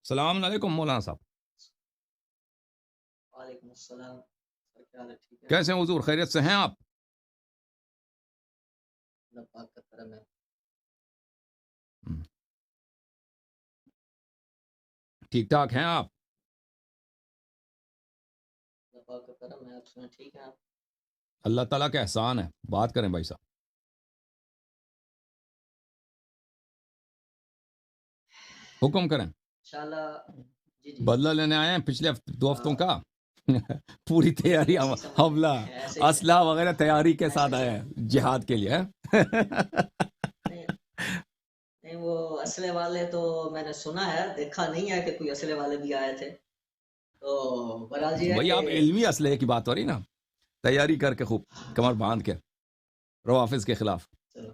السلام علیکم مولانا صاحب، وعلیکم السلام سر، کیا حال ہے؟ ٹھیک ہے؟ کیسے ہیں حضور؟ خیریت سے ہیں آپ؟ اللہ پاک کا کرم ہے۔ ٹھیک ٹھاک ہیں آپ؟ اللہ پاک کا کرم ہے، آپ سنیں ٹھیک ہے؟ آپ اللہ تعالیٰ کا احسان ہے، بات کریں بھائی صاحب، حکم کریں۔ انشاءاللہ جی بدلہ لینے آئے ہیں پچھلے دو ہفتوں آ، کا پوری نہیں تیاری، ایسے ہی سمجھ لیں، حملہ ایسے ہی اسلحہ وغیرہ تیاری کے ایسے ساتھ ہی آئے ہیں جہاد کے لیے نہیں نہیں، وہ اسلحے والے تو میں نے سنا ہے، دیکھا نہیں ہے کہ کوئی اسلحے والے بھی آئے تھے، تو بہرحال یہ ہے بھائی کہ آپ علمی اسلحے کی بات ہو رہی نا، تیاری کر کے خوب کمر باندھ کے روافظ کے خلاف چلو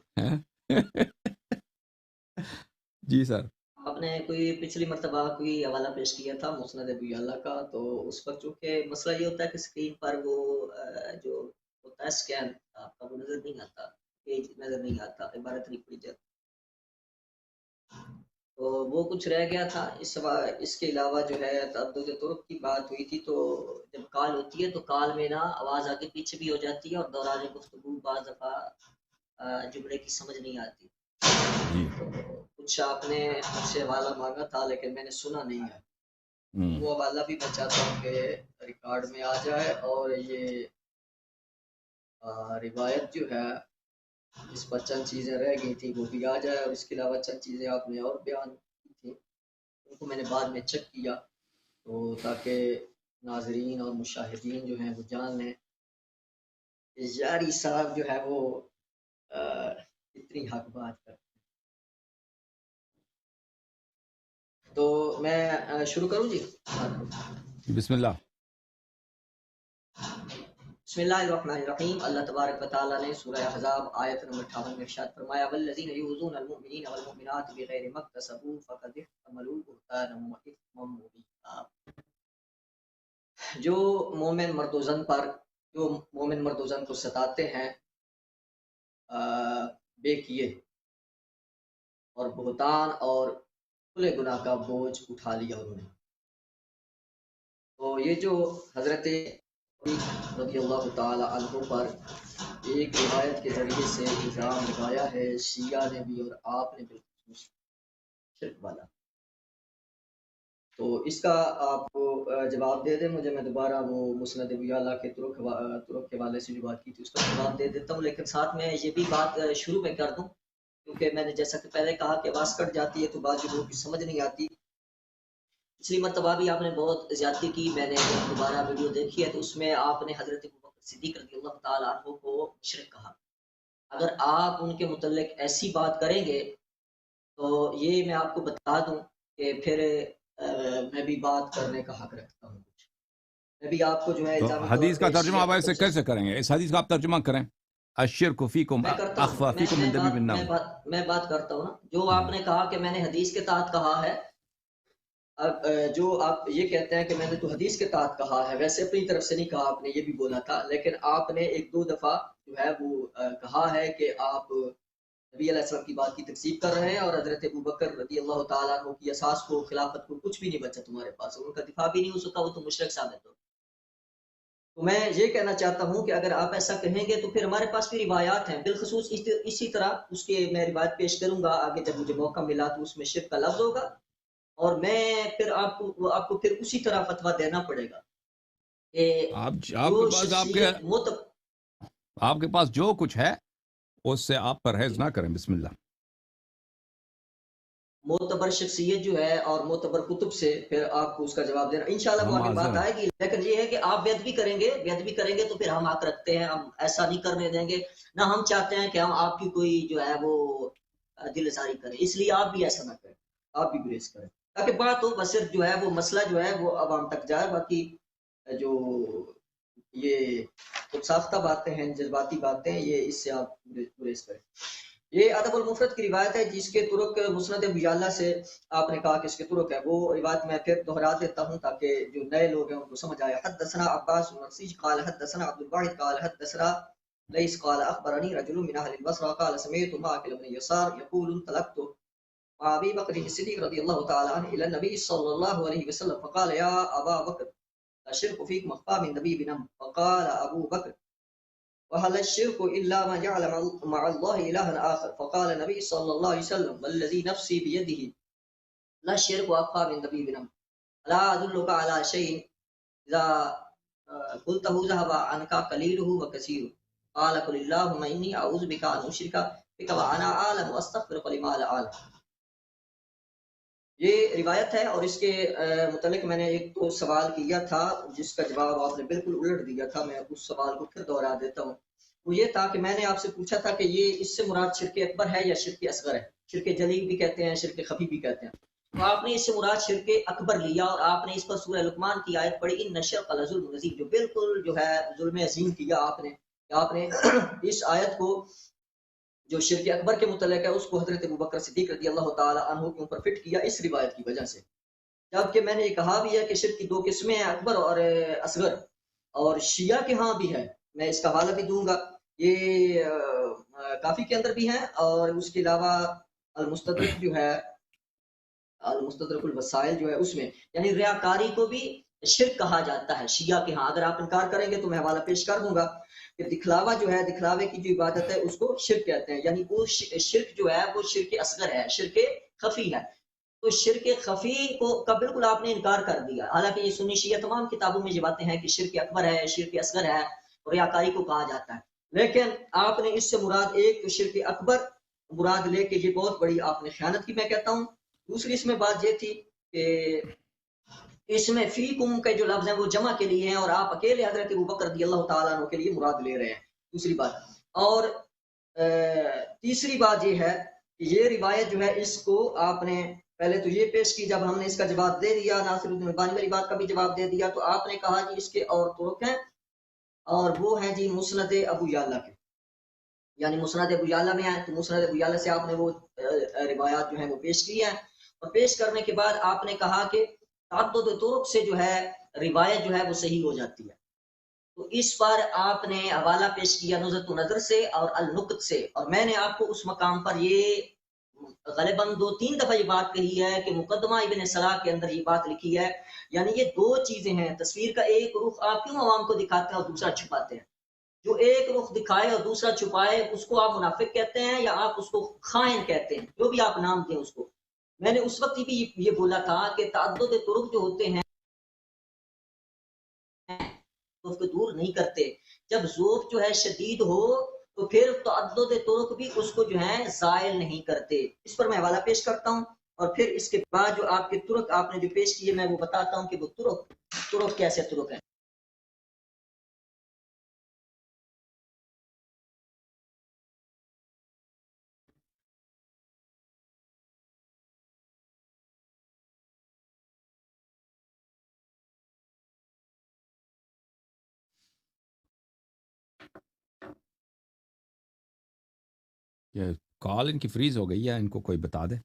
جی سر۔ آپ نے کوئی پچھلی مرتبہ کوئی حوالہ پیش کیا تھا مسند ابی اللہ کا، تو اس وقت چونکہ مسئلہ یہ ہوتا ہے کہ اسکرین پر وہ جو ہوتا ہے اسکین آپ کا وہ نظر نہیں آتا، پیج نظر نہیں آتا، عبارت نہیں پڑی جاتی، تو وہ کچھ رہ گیا تھا۔ اس کے علاوہ جو ہے تعدد طرق کی بات ہوئی تھی، تو جب کال ہوتی ہے تو کال میں نا آواز آگے پیچھے بھی ہو جاتی ہے، اور دوران گفتگو بعض دفعہ جملے کی سمجھ نہیں آتی، جی تو کچھ آپ نے مجھ سے حوالہ مانگا تھا لیکن میں نے سنا نہیں ہے، وہ حوالہ بھی میں چاہتا ہوں کہ ریکارڈ میں آ جائے، اور یہ روایت جو ہے اس پر چند چیزیں رہ گئی تھی وہ بھی آ جائے، اور اس کے علاوہ چند چیزیں آپ نے اور بیان کی تھی ان کو میں نے بعد میں چیک کیا، تو تاکہ ناظرین اور مشاہدین جو ہیں وہ جان لیں کہ یاری صاحب جو ہے وہ اتنی حق بات کرتے ہیں۔ تو میں شروع کروں جی؟ بسم اللہ۔ بسم اللہ الرحمن الرحیم۔ اللہ تبارک و تعالیٰ نے سورہ احزاب آیت نمبر 58 میں ارشاد فرمایا والذین یؤذون المؤمنین والمؤمنات بغیر ما اکتسبوا فقد احتملوا بہتانا واثما مبینا۔ جو مومن مرد و زن کو ستاتے ہیں بے کیے، اور بہتان اور کھلے گناہ کا بوجھ اٹھا لیا انہوں نے۔ تو یہ جو حضرت رضی اللہ تعالی عنہ پر ایک روایت کے ذریعے سے الزام لگایا ہے شیعہ نے بھی اور آپ نے بالخصوص شرک والا، تو اس کا آپ کو جواب دے دیں مجھے، میں دوبارہ وہ مسند ابی اعلیٰ کے طرق کے حوالے سے جو بات کی تھی اس کا جواب دے دیتا ہوں، لیکن ساتھ میں یہ بھی بات شروع میں کر دوں، کیونکہ میں نے جیسا کہ پہلے کہا کہ آواز کٹ جاتی ہے تو بعض لوگوں کی سمجھ نہیں آتی۔ پچھلی مرتبہ بھی آپ نے بہت زیادتی کی، میں نے دوبارہ ویڈیو دیکھی ہے تو اس میں آپ نے حضرت ابوبکر صدیق رضی اللہ تعالیٰ عنہ کو مشرک کہا۔ اگر آپ ان کے متعلق ایسی بات کریں گے تو یہ میں آپ کو بتا دوں کہ پھر میں بھی بات کرنے کا حق رکھتا ہوں، کچھ میں بھی آپ کو جو ہے تو الزامی طور حدیث کا پہ ترجمہ شیعہ آپ ایسے تک کیسے کریں گے؟ اس حدیث کا آپ ترجمہ کریں، الشرک فیکم میں کرتا ہوں، اخفی فیکم من دبیب النمل۔ میں بات کرتا ہوں نا، جو آپ نے کہا کہ میں نے حدیث کے تحت کہا ہے، اب جو آپ یہ کہتے ہیں کہ میں نے تو حدیث کے تحت کہا ہے، ویسے اپنی طرف سے نہیں کہا، آپ نے یہ بھی بولا تھا، لیکن آپ نے ایک دو دفعہ جو ہے وہ کہا ہے کہ آپ نبی علیہ السلام کی بات کی تکذیب کر رہے ہیں، اور حضرت ابوبکر رضی اللہ تعالیٰ عنہ کی اساس کو، خلافت کو کچھ بھی نہیں بچا تمہارے پاس، ان کا دفاع بھی نہیں ہو سکا، وہ تو مشرک ثابت ہو۔ تو میں یہ کہنا چاہتا ہوں کہ اگر آپ ایسا کہیں گے تو پھر ہمارے پاس بھی روایات ہیں، بالخصوص اسی طرح اس کے میں روایت پیش کروں گا آگے جب مجھے موقع ملا، تو اس میں شرک کا لفظ ہوگا، اور میں پھر آپ کو پھر اسی طرح فتویٰ دینا پڑے گا کہ آپ جو کے پاس شخصیت آپ کے پاس جو کچھ ہے اس سے آپ پرہیز نہ کریں۔ بسم اللہ۔ معتبر شخصیت جو ہے اور معتبر کتب سے پھر آپ کو اس کا جواب دینا انشاءاللہ وہ ہم آگے بات حاضر ہیں۔ آئے گی، لیکن یہ ہے کہ آپ بیعت بھی کریں گے تو پھر ہم حق رکھتے ہیں، ہم ایسا نہیں کرنے دیں گے، نہ ہم چاہتے ہیں کہ ہم آپ کی کوئی جو ہے وہ دل ازاری کریں، اس لیے آپ بھی ایسا نہ کریں، آپ بھی گریز کریں تاکہ بات ہو، بس صرف جو ہے وہ مسئلہ جو ہے وہ عوام تک جائے، باقی جو یہ خود ساختہ باتیں ہیں، جذباتی باتیں، یہ اس سے آپ گریز کریں۔ یہ ادب المفرد کی روایت ہے جس کے طرق مسند ابی اعلیٰ سے آپ نے کہا کہ اس کے طرق ہے، وہ روایت میں پھر دہرا دیتا ہوں تاکہ جو نئے لوگ ہیں ان کو سمجھ آئے۔ حدثنا عباس بن قال حدثنا عبد الواحد قال حدثنا ليس قال اخبرني رجل من اهل البصره قال سمعت معقل بن يسار يقول انطلقت وأبي بكر الصديق رضي الله تعالى عنه إلى النبي صلى الله عليه وسلم فقال يا أبا بكر الشرك فيك مخفى من نبي بنم. فقال أبو بكر وهل الشرك إلا ما جعل مع الله إلها آخر. فقال النبي صلى الله عليه وسلم والذي نفسي بيده لا الشرك أخفى من نبي بنم. لا أدلك على شيء إذا قلته ذهب عنك قليله وكثيره. قال قل اللهم إني أعوذ بك أن أشرك بك وأنا أعلم وأستغفرك لما لا أعلم. یہ روایت ہے اور اس کے متعلق میں نے ایک تو سوال کیا تھا جس کا جواب آپ نے بالکل الٹ دیا تھا. میں اس سوال کو پھر دوہرا دیتا ہوں. وہ یہ تھا کہ میں نے آپ سے پوچھا تھا کہ یہ اس سے مراد شرک اکبر ہے یا شرک اصغر ہے. شرک جلی بھی کہتے ہیں, شرک خفی بھی کہتے ہیں. تو آپ نے اس سے مراد شرک اکبر لیا اور آپ نے اس پر سورہ لقمان کی آیت پڑھی ان الشرک لظلم عظیم, جو بالکل جو ہے ظلم عظیم کیا آپ نے. آپ نے اس آیت کو جو شرک اکبر کے متعلق ہے اس کو حضرت ابوبکر صدیق رضی اللہ تعالی عنہ کے اوپر فٹ کیا اس روایت کی وجہ سے. جبکہ میں نے یہ کہا بھی ہے کہ شرک کی دو قسمیں ہیں, اکبر اور اصغر, اور شیعہ کے ہاں بھی ہے. میں اس کا حوالہ بھی دوں گا, یہ کافی کے اندر بھی ہیں, اور اس کے علاوہ المستدرک جو ہے, المستدرک الوسائل جو ہے اس میں, یعنی ریاکاری کو بھی شرک کہا جاتا ہے شیعہ کے ہاں. اگر آپ انکار کریں گے تو میں حوالہ پیش کر دوں گا کہ دکھلاوا جو ہے, دکھلاوے کی جو عبادت ہے اس کو شرک کہتے ہیں. یعنی وہ شرک جو ہے وہ شرک اصغر ہے, شرک خفی ہے. تو شرک خفی کا بالکل آپ نے انکار کر دیا, حالانکہ یہ سنی شیعہ تمام کتابوں میں یہ باتیں ہیں کہ شرک اکبر ہے, شرک اصغر ہے, اور ریاکاری کو کہا جاتا ہے. لیکن آپ نے اس سے مراد ایک تو شرک اکبر مراد لے کے یہ بہت بڑی آپ نے خیانت کی میں کہتا ہوں. دوسری اس میں بات یہ تھی کہ اس میں فی کم کے جو لفظ ہیں وہ جمع کے لیے ہیں اور آپ اکیلے حضرت ابوبکر رضی اللہ تعالیٰ عنہ کے لیے مراد لے رہے ہیں. دوسری بات. اور تیسری بات یہ ہے کہ یہ روایت جو ہے اس کو آپ نے پہلے تو یہ پیش کی, جب ہم نے اس کا جواب دے دیا, ناصر الدین البانی والی بات کا بھی جواب دے دیا, تو آپ نے کہا جی اس کے اور طرق ہیں, اور وہ ہیں جی مسند ابو یعلا کے, یعنی مسند ابو یعلا میں ہیں. تو مسند ابو یعلا سے آپ نے وہ روایات جو ہیں وہ پیش کی ہیں, اور پیش کرنے کے بعد آپ نے کہا کہ تعدد طرق سے جو ہے روایت جو ہے وہ صحیح ہو جاتی ہے. تو اس پر آپ نے حوالہ پیش کیا نزہۃ النظر سے اور النقط سے, اور میں نے آپ کو اس مقام پر یہ غالباً 2-3 دفعہ یہ بات کہی ہے کہ مقدمہ ابن صلاح کے اندر یہ بات لکھی ہے. یعنی یہ دو چیزیں ہیں, تصویر کا ایک رخ آپ کیوں عوام کو دکھاتے ہیں اور دوسرا چھپاتے ہیں. جو ایک رخ دکھائے اور دوسرا چھپائے اس کو آپ منافق کہتے ہیں یا آپ اس کو خائن کہتے ہیں, جو بھی آپ نام دیں اس کو. میں نے اس وقت بھی یہ بولا تھا کہ تعدد طرق جو ہوتے ہیں ذوف کو دور نہیں کرتے. جب ذوف جو ہے شدید ہو تو پھر تعدد طرق بھی اس کو جو ہے زائل نہیں کرتے. اس پر میں حوالہ پیش کرتا ہوں, اور پھر اس کے بعد جو آپ کے طرق آپ نے جو پیش کیے میں وہ بتاتا ہوں کہ وہ طرق کیسے طرق ہیں. یہ کال ان کی فریز ہو گئی ہے, ان کو کوئی بتا دے.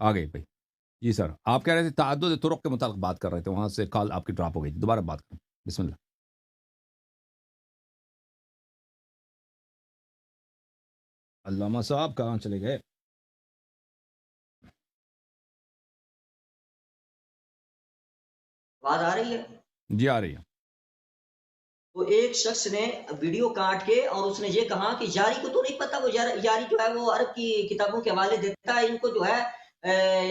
آ گئی بھائی. جی سر, آپ کہہ رہے تھے تعدد طرق کے متعلق بات کر رہے تھے, وہاں سے کال آپ کی ڈراپ ہو گئی. دوبارہ بات کریں, بسم اللہ. علامہ صاحب کہاں چلے گئے؟ آواز آ رہی ہے؟ جی آ رہی ہے. تو ایک شخص نے ویڈیو کاٹ کے اور اس نے یہ کہا کہ یاری کو تو نہیں پتا, وہ یاری جو ہے وہ عرب کی کتابوں کے حوالے دیتا ہے. ان کو جو ہے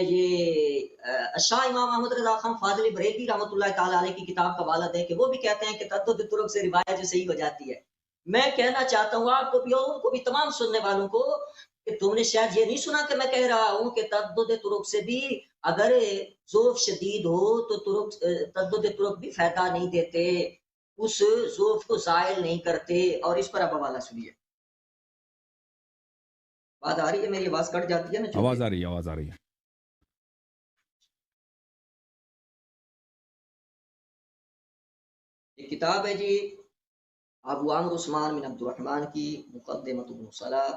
یہ شاہ امام احمد رضا خان فاضل بریلوی رحمۃ اللہ تعالی علیہ کی کتاب کا حوالہ دے کے وہ بھی کہتے ہیں کہ تعدد طرق سے روایت جو صحیح ہو جاتی ہے. میں کہنا چاہتا ہوں آپ کو بھی اور ان کو بھی, تمام سننے والوں کو, کہ تم نے شاید یہ نہیں سنا کہ میں کہہ رہا ہوں کہ تعدد طرق سے بھی اگر ذوف شدید ہو تو تعدد طرق بھی فائدہ نہیں دیتے, اس ذوف کو زائل نہیں کرتے. اور اس پر اب حوالہ سنیے. بات آ رہی ہے میری؟ آواز کٹ جاتی ہے نا؟ آواز آ رہی ہے, آواز آ رہی ہے. یہ کتاب ہے جی ابو عمرو عثمان بن عبد الرحمن کی مقدمۃ ابن صلاح,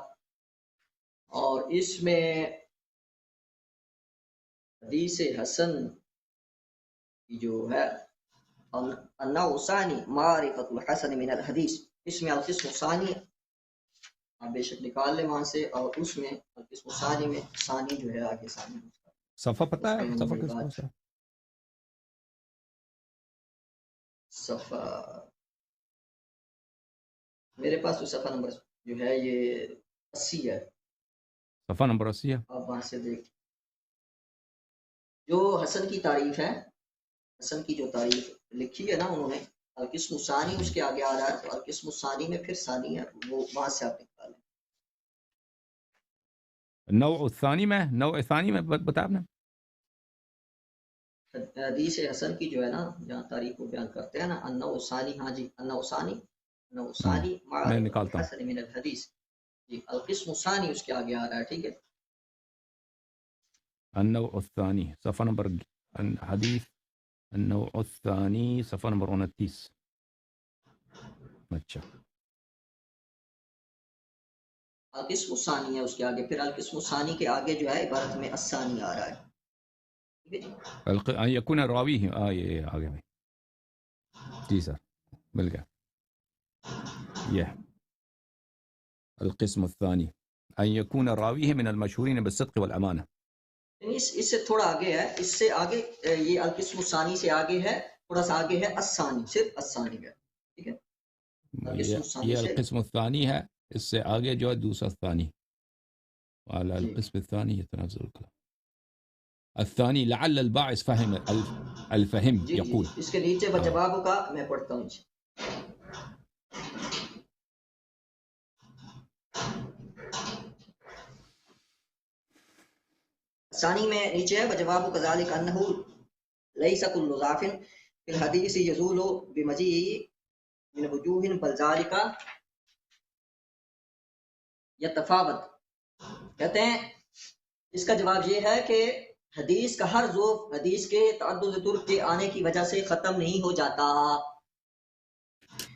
اور اس میں حدیث حسن کی جو ہے النوع الثاني معرفة الحسن من الحديث، اس میں القسم الثانی آپ بے شک نکال لیں وہاں سے، اور اس میں القسم الثانی میں ثانی جو ہے آگے ثانی صفحہ پتہ اس ہے میں صفحہ بڑی کس بات کون سا ہے؟ صفحہ میرے پاس تو صفحہ نمبر جو ہے یہ 80 ہے، صفحہ نمبر 80 ہے. آپ وہاں سے دیکھ جو حسن کی تعریف ہے، حسن کی جو تعریف لکھی ہے نا انہوں نے، القسم الثانی اس کے آگے آ رہا ہے، تو القسم الثانی میں پھر ثانی ہے، وہ وہاں سے آپ نکالیں. نوع الثانی میں، نوع ثانی میں بتایا آپ نے. حدیث حسن کی جو ہے نا جہاں تاریخ کو بیان کرتے ہیں نا، النوع الثانی، ہاں جی النوع الثانی، النوع الثانی میں معرفة نکالتا ہوں. الحسن من الحدیث، جی القسم الثانی اس کے آگے آ رہا ہے، ٹھیک ہے. النوع الثانی صفحہ نمبر حدیث النوع الثانی صفحہ نمبر 29. اچھا القسم الثانی ہے اس کے آگے، پھر القسم الثانی کے آگے جو ہے عبارت میں الثانی آ رہا ہے، ٹھیک ہے جی. ان یکون راوی یہ آگے میں جی سر مل گیا. یہ القسم الثانی ان یکون راویہ من المشہورین بالصدق والامانہ. یعنی اس سے تھوڑا آگے ہے، اس سے آگے یہ القسم الثانی سے آگے ہے، تھوڑا سا آگے ہے الثانی، صرف الثانی ہے، ٹھیک ہے. القسم الثانی یہ سے القسم الثانی ہے، اس سے آگے جو ہے دوسرا ثانی. وعلى جی القسم الثاني يتنزل الكلام. الثاني لعل الباعث فهم الفهم جی جی يقول. اس کے نیچے جواب کا میں پڑھتا ہوں جی. ثانی میں نیچے ہے وجواب كذلك انه ليس كل ضعف في الحديث يزول بمجيء من وجوه بل ذلك يتفاوت. کہتے ہیں اس کا جواب یہ ہے کہ حدیث کا ہر ضعف حدیث کے تعدد طرق کے آنے کی وجہ سے ختم نہیں ہو جاتا.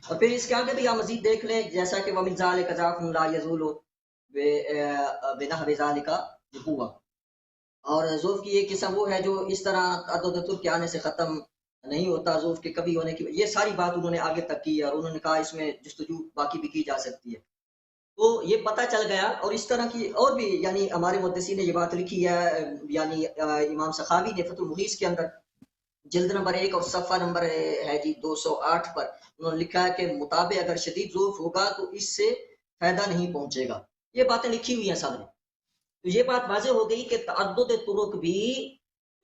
اور پھر اس کے آگے بھی آپ مزید دیکھ لیں، جیسا کہ وَمِن ذَلِكَ ضَعْفٌ لَا يَزُولُ بِنَحْوِ ذَلِكَ بِقُوَّةٍ. اور ضعف کی ایک قسم وہ ہے جو اس طرح تعدد طرق کے آنے سے ختم نہیں ہوتا، ضعف کے کبھی ہونے کی. یہ ساری بات انہوں نے آگے تک کی ہے، اور انہوں نے کہا اس میں جستجو باقی بھی کی جا سکتی ہے. تو یہ پتہ چل گیا. اور اس طرح کی اور بھی یعنی ہمارے محدثین نے یہ بات لکھی ہے، یعنی امام سخاوی نے فتح المغیث کے اندر جلد نمبر 1 اور صفحہ نمبر ہے جی 208 پر انہوں نے لکھا ہے کہ مطابق اگر شدید ضعف ہوگا تو اس سے فائدہ نہیں پہنچے گا. یہ باتیں لکھی ہوئی ہیں سب نے. تو یہ بات واضح ہو گئی کہ تعدد طرق بھی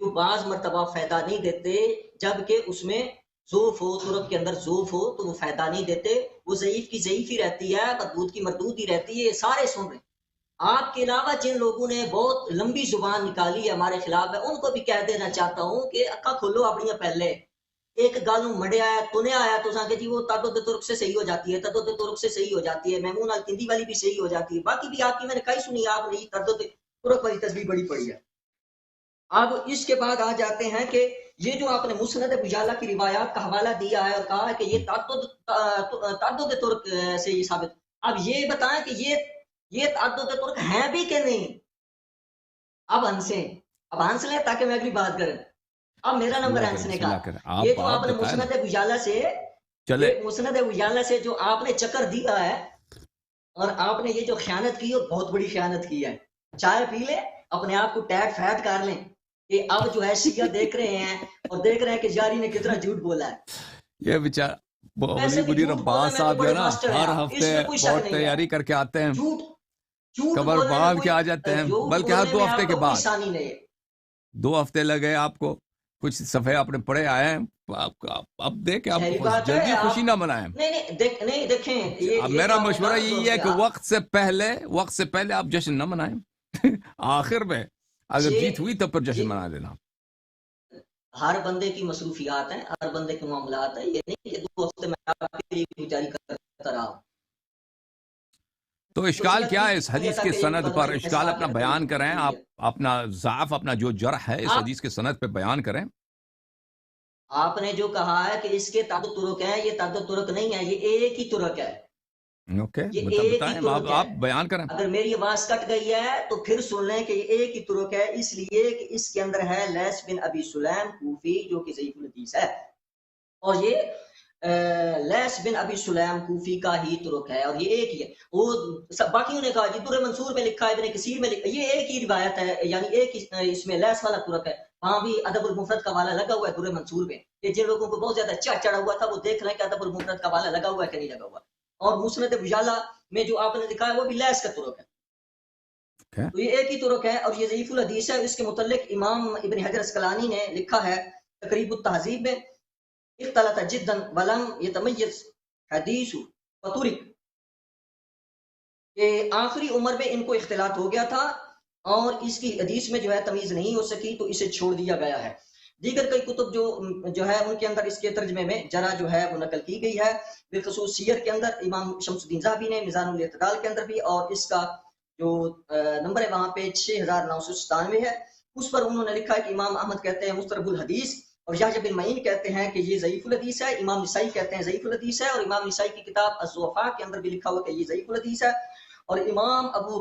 جو بعض مرتبہ فائدہ نہیں دیتے، جبکہ اس میں ضعف ہو، طرق کے اندر ضعف ہو تو وہ فائدہ نہیں دیتے، وہ ضعیف کی ضعیف ہی رہتی ہے، مردود کی مردود ہی رہتی ہے. یہ سارے سن رہے ہیں. آپ کے علاوہ جن لوگوں نے بہت لمبی زبان نکالی ہے ہمارے خلاف ہے، ان کو بھی کہہ دینا چاہتا ہوں کہ اکھا کھولو اپنی پہلے. ایک گل مڑیا ہے تو نے آیا تو کہ جی وہ تعدد طرق سے صحیح ہو جاتی ہے، تعدد طرق سے صحیح ہو جاتی ہے، میمون الکندی والی بھی صحیح ہو جاتی ہے. باقی بھی آپ کی میں نے کئی سنی، آپ نے تعدد طرق والی تصویر بڑی پڑی ہے. اب اس کے بعد آ جاتے ہیں کہ یہ جو آپ نے مسند ابو یعلا کی روایات کا حوالہ دیا ہے اور کہا ہے کہ یہ تعدد طرق سے یہ ثابت. اب یہ بتائیں کہ یہ تعدد طرق ہیں بھی کہ نہیں. اب ہنس لیں تاکہ میں اگلی بات کریں. اب میرا نمبر ہنسنے کا. یہ جو آپ نے مسند ابو یعلا سے جو آپ نے چکر دیا ہے اور آپ نے یہ جو خیانت کی اور بہت بڑی خیانت کی ہے. چائے پی لیں، اپنے آپ کو ٹیٹ فیٹ کر لیں کہ اب جو ہے شیعہ دیکھ رہے ہیں اور دیکھ رہے ہیں کہ جاری نے کتنا جھوٹ بولا ہے. یہ بیچارہ منیر عباس صاحب جو نا ہر ہفتے بہت تیاری کر کے آتے ہیں، خبر باندھ کے آ جاتے ہیں، بلکہ ہر 2 ہفتے کے بعد. 2 ہفتے لگے آپ کو، کچھ صفحے آپ نے پڑھے آئے ہیں. اب دیکھیں آپ جلدی خوشی نہ منائیں. نہیں دیکھیں، اب میرا مشورہ یہی ہے کہ وقت سے پہلے آپ جشن نہ منائیں. آخر میں اگر جیت ہوئی تب پر جشن منا لینا. ہر بندے کی مصروفیات ہیں، ہر بندے کے معاملات ہیں. یہ نہیں کہ 2 ہفتے میں آپ کے لیے جاری کرتا رہا. تو اشکال کیا ہے اس حدیث کی سند پر؟ اشکال اپنا بیان کریں آپ، اپنا ضعف، اپنا جو جرح ہے اس حدیث کی سند پہ بیان کریں. آپ نے جو کہا ہے کہ اس کے تعدد طرق ہیں، یہ تعدد طرق نہیں ہے، یہ ایک ہی طرق ہے. اوکے یہ ایک ہی طرق ہے. آپ بیان کریں. اگر میری آواز کٹ گئی ہے تو پھر سن لیں کہ یہ ایک ہی طرق ہے، اس لیے کہ اس کے اندر ہے لیث بن ابی سلیم کوفی جو کہ ضعیف الحدیث ہے. اور یہ لیس بن ابی سلیم کوفی کا ہی ترک ہے، اور یہ ایک ہی ہے. وہ باقیوں نے کہا جی در منصور میں لکھا ہے، ابن کثیر میں لکھا، یہ ایک ہی روایت ہے، یعنی ایک اس میں لیس والا ترک ہے. وہاں بھی ادب المفرد کا والا لگا ہوا ہے در منصور میں، کہ جن لوگوں کو بہت زیادہ چڑھا ہوا تھا وہ دیکھ لیں کہ ادب المفرد کا والا لگا ہوا ہے کہ نہیں لگا ہوا. اور مسند بجالہ میں جو آپ نے لکھا ہے وہ بھی لیس کا ترک ہے. تو یہ ایک ہی ترک ہے، اور یہ ضعیف الحدیث ہے. اس کے متعلق امام ابن حجر اسقلانی نے لکھا ہے تقریب التہذیب میں، اختلط جدا ولم يتمیز حدیث فترک، کہ آخری عمر میں ان کو اختلاط ہو گیا تھا اور اس کی حدیث میں جو ہے تمیز نہیں ہو سکی تو اسے چھوڑ دیا گیا ہے. دیگر کئی کتب جو ہے ان کے اندر اس کے ترجمے میں جرا جو ہے وہ نقل کی گئی ہے، بالخصوص سیر کے اندر امام شمس الدین ذہبی نے میزان الاعتدال کے اندر بھی، اور اس کا جو نمبر ہے وہاں پہ 6997 ہے. اس پر انہوں نے لکھا ہے کہ امام احمد کہتے ہیں مسترب الحدیث، اور یحییٰ بن معین کہتے ہیں کہ یہ ضعیف الحدیث ہے. امام نسائی کہتے ہیں ضعیف الحدیث ہے، اور امام نسائی کی کتاب الضعفاء کے اندر بھی لکھا ہوا کہ یہ ضعیف الحدیث ہے. اور امام ابو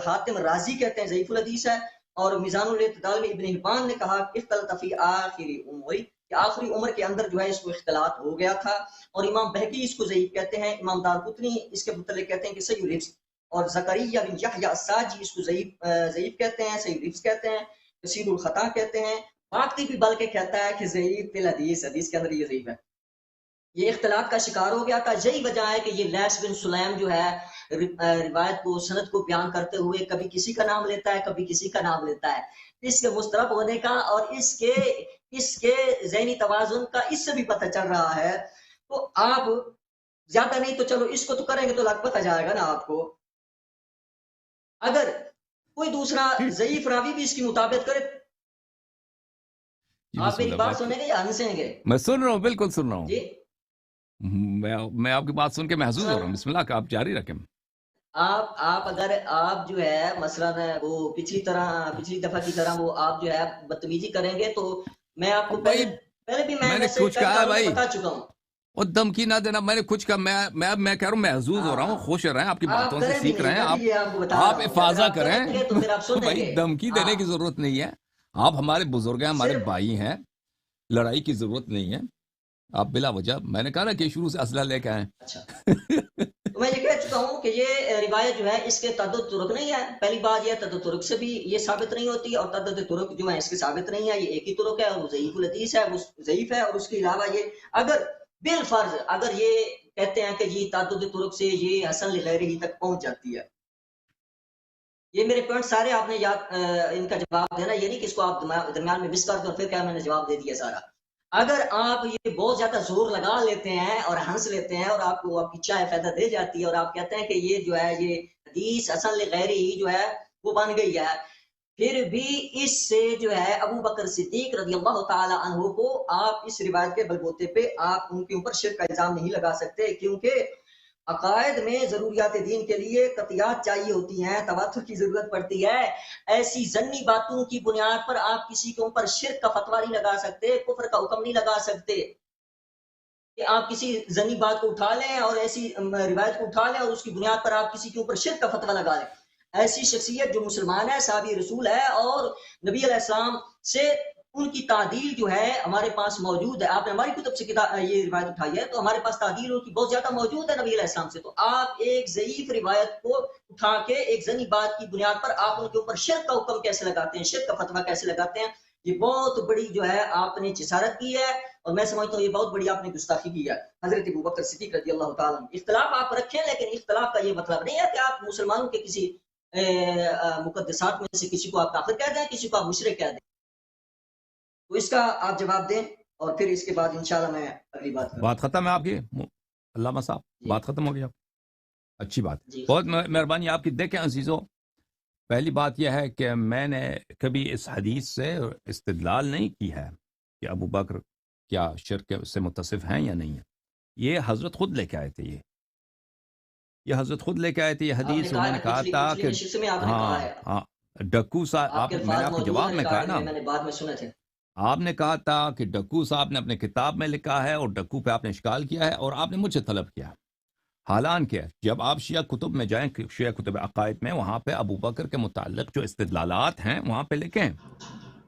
حاتم رازی کہتے ہیں ضعیف الحدیث ہے. اور میزان الاعتدال میں ابن حبان نے کہا اختلط فی آخری عمر، کہ آخری عمر کے اندر جو ہے اس کو اختلاط ہو گیا تھا. اور امام بہقی اس کو ضعیف کہتے ہیں. امام دارقطنی اس کے متعلق کہتے ہیں کہ صحیح الحفظ، اور زکریا بن یحییٰ الساجی اس کو ضعیف کہتے ہیں، صحیح الحفظ کہتے ہیں، کثیر الخطا کہتے ہیں. باقی بھی بلکہ کہتا ہے کہ ضعیف الحدیث، حدیث کے اندر یہ ضعیف ہے. یہ اختلاط کا شکار ہو گیا تھا. یہی وجہ ہے کہ یہ لیس بن سلیم جو ہے روایت کو سند کو بیان کرتے ہوئے کبھی کسی کا نام لیتا ہے کبھی کسی کا نام لیتا ہے. اس کے مسترب ہونے کا اور اس کے ذہنی توازن کا اس سے بھی پتہ چل رہا ہے. تو آپ زیادہ نہیں تو چلو اس کو تو کریں گے تو لگ پتہ جائے گا نا آپ کو. اگر کوئی دوسرا ضعیف راوی بھی اس کی مطابقت کرے، آپ میری بات سنیں گے یا ہنسیں گے؟ میں سن رہا ہوں، بالکل سن رہا ہوں. جی میں آپ کی بات سن کے محظوظ ہو رہا ہوں. بسم اللہ کا آپ جاری رکھیں. آپ اگر آپ جو ہے مثلا وہ پچھلی دفعہ کی طرح وہ آپ جو ہے بدتمیزی کریں گے تو میں آپ کو پہلے بھی میں کچھ کہا ہے بھائی، بتا چکا ہوں. اور دھمکی نہ دینا. میں نے کچھ کہا، میں کہہ رہا ہوں محظوظ ہو رہا ہوں، خوش رہے ہیں، آپ کی باتوں سے سیکھ رہے ہیں. آپ افاضہ کریں بھائی، دھمکی دینے کی ضرورت نہیں ہے. آپ ہمارے بزرگ ہیں، ہمارے بھائی ہیں، لڑائی کی ضرورت نہیں ہے. آپ بلا وجہ، میں نے کہا نا کہ شروع سے اسلحہ لے کے آئے. اچھا تو میں یہ کہہ چکا ہوں کہ یہ روایت جو ہے اس کے تعدد ترک نہیں ہے. پہلی بات یہ تعدد ترک سے بھی یہ ثابت نہیں ہوتی، اور تعدد ترک جو ہے اس کے ثابت نہیں ہے. یہ ایک ہی ترک ہے اور وہ ضعیف الحدیث ہے، وہ ضعیف ہے. اور اس کے علاوہ یہ اگر بالفرض اگر یہ کہتے ہیں کہ یہ تعدد ترک سے یہ حسن لغیرہ تک پہنچ جاتی ہے، یہ میرے پوائنٹ سارے آپ نے یاد ان کا جواب دینا، یہ نہیں کہ اس کو آپ درمیان میں مس کر دیں اور پھر کیا میں نے جواب دے دیا سارا. اگر آپ یہ بہت زیادہ زور لگا لیتے ہیں اور ہنس لیتے ہیں اور آپ کو آپ کی چائے فائدہ دے جاتی ہے اور آپ کہتے ہیں کہ یہ جو ہے یہ حدیث حسن لغیرہ ہی جو ہے وہ بن گئی ہے، پھر بھی اس سے جو ہے ابو بکر صدیق رضی اللہ تعالی عنہ کو آپ اس روایت کے بلبوتے پہ آپ ان کے اوپر شرک کا الزام نہیں لگا سکتے، کیونکہ عقائد میں ضروریات دین کے لیے قطعیات چاہیے ہوتی ہیں، تواتر کی ضرورت پڑتی ہے. ایسی ضنی باتوں کی بنیاد پر آپ کسی کے اوپر شرک کا فتویٰ نہیں لگا سکتے، کفر کا حکم نہیں لگا سکتے کہ آپ کسی ضنی بات کو اٹھا لیں اور ایسی روایت کو اٹھا لیں اور اس کی بنیاد پر آپ کسی کے اوپر شرک کا فتویٰ لگا لیں. ایسی شخصیت جو مسلمان ہے، صحابی رسول ہے اور نبی علیہ السلام سے ان کی تعدیل جو ہے ہمارے پاس موجود ہے. آپ نے ہماری کتب سے یہ روایت اٹھائی ہے تو ہمارے پاس تعدیل ان کی بہت زیادہ موجود ہے نبی علیہ السلام سے. تو آپ ایک ضعیف روایت کو اٹھا کے ایک ضنی بات کی بنیاد پر آپ ان کے اوپر شرک کا حکم کیسے لگاتے ہیں، شرک کا فتویٰ کیسے لگاتے ہیں؟ یہ بہت بڑی جو ہے آپ نے جسارت کی ہے، اور میں سمجھتا ہوں یہ بہت بڑی آپ نے گستاخی کی ہے حضرت ابوبکر صدیق رضی اللہ تعالیٰ عنہ. اختلاف آپ رکھیں، لیکن اختلاف کا یہ مطلب نہیں ہے کہ آپ مسلمانوں کے کسی مقدسات میں سے کسی کو آپ کافر کہہ دیں، کسی کو آپ مشرک کہہ دیں. تو اس کا آپ جواب دیں اور پھر اس کے بعد انشاءاللہ میں اگلی بات ختم ہے آپ کی علامہ صاحب. بات ختم ہو گئی آپ. اچھی بات. بہت مہربانی آپ کی. دیکھیں عزیزو، پہلی بات یہ ہے کہ میں نے کبھی اس حدیث سے استدلال نہیں کی ہے کہ ابو بکر کیا شرک سے متصف ہیں یا نہیں ہے. یہ حضرت خود لے کے آئے تھے. یہ حضرت خود لے کے آئے تھے یہ حدیث. انہوں نے کہا تھا کہ ہاں ڈکو صاحب، میں نے آپ کے جواب میں کہا نا، آپ نے کہا تھا کہ ڈکو صاحب نے اپنے کتاب میں لکھا ہے اور ڈکو پہ آپ نے اشکال کیا ہے اور آپ نے مجھ سے طلب کیا. حالانکہ جب آپ شیعہ کتب میں جائیں، شیعہ کتب عقائد میں، وہاں پہ ابو بکر کے متعلق جو استدلالات ہیں وہاں پہ لکھیں.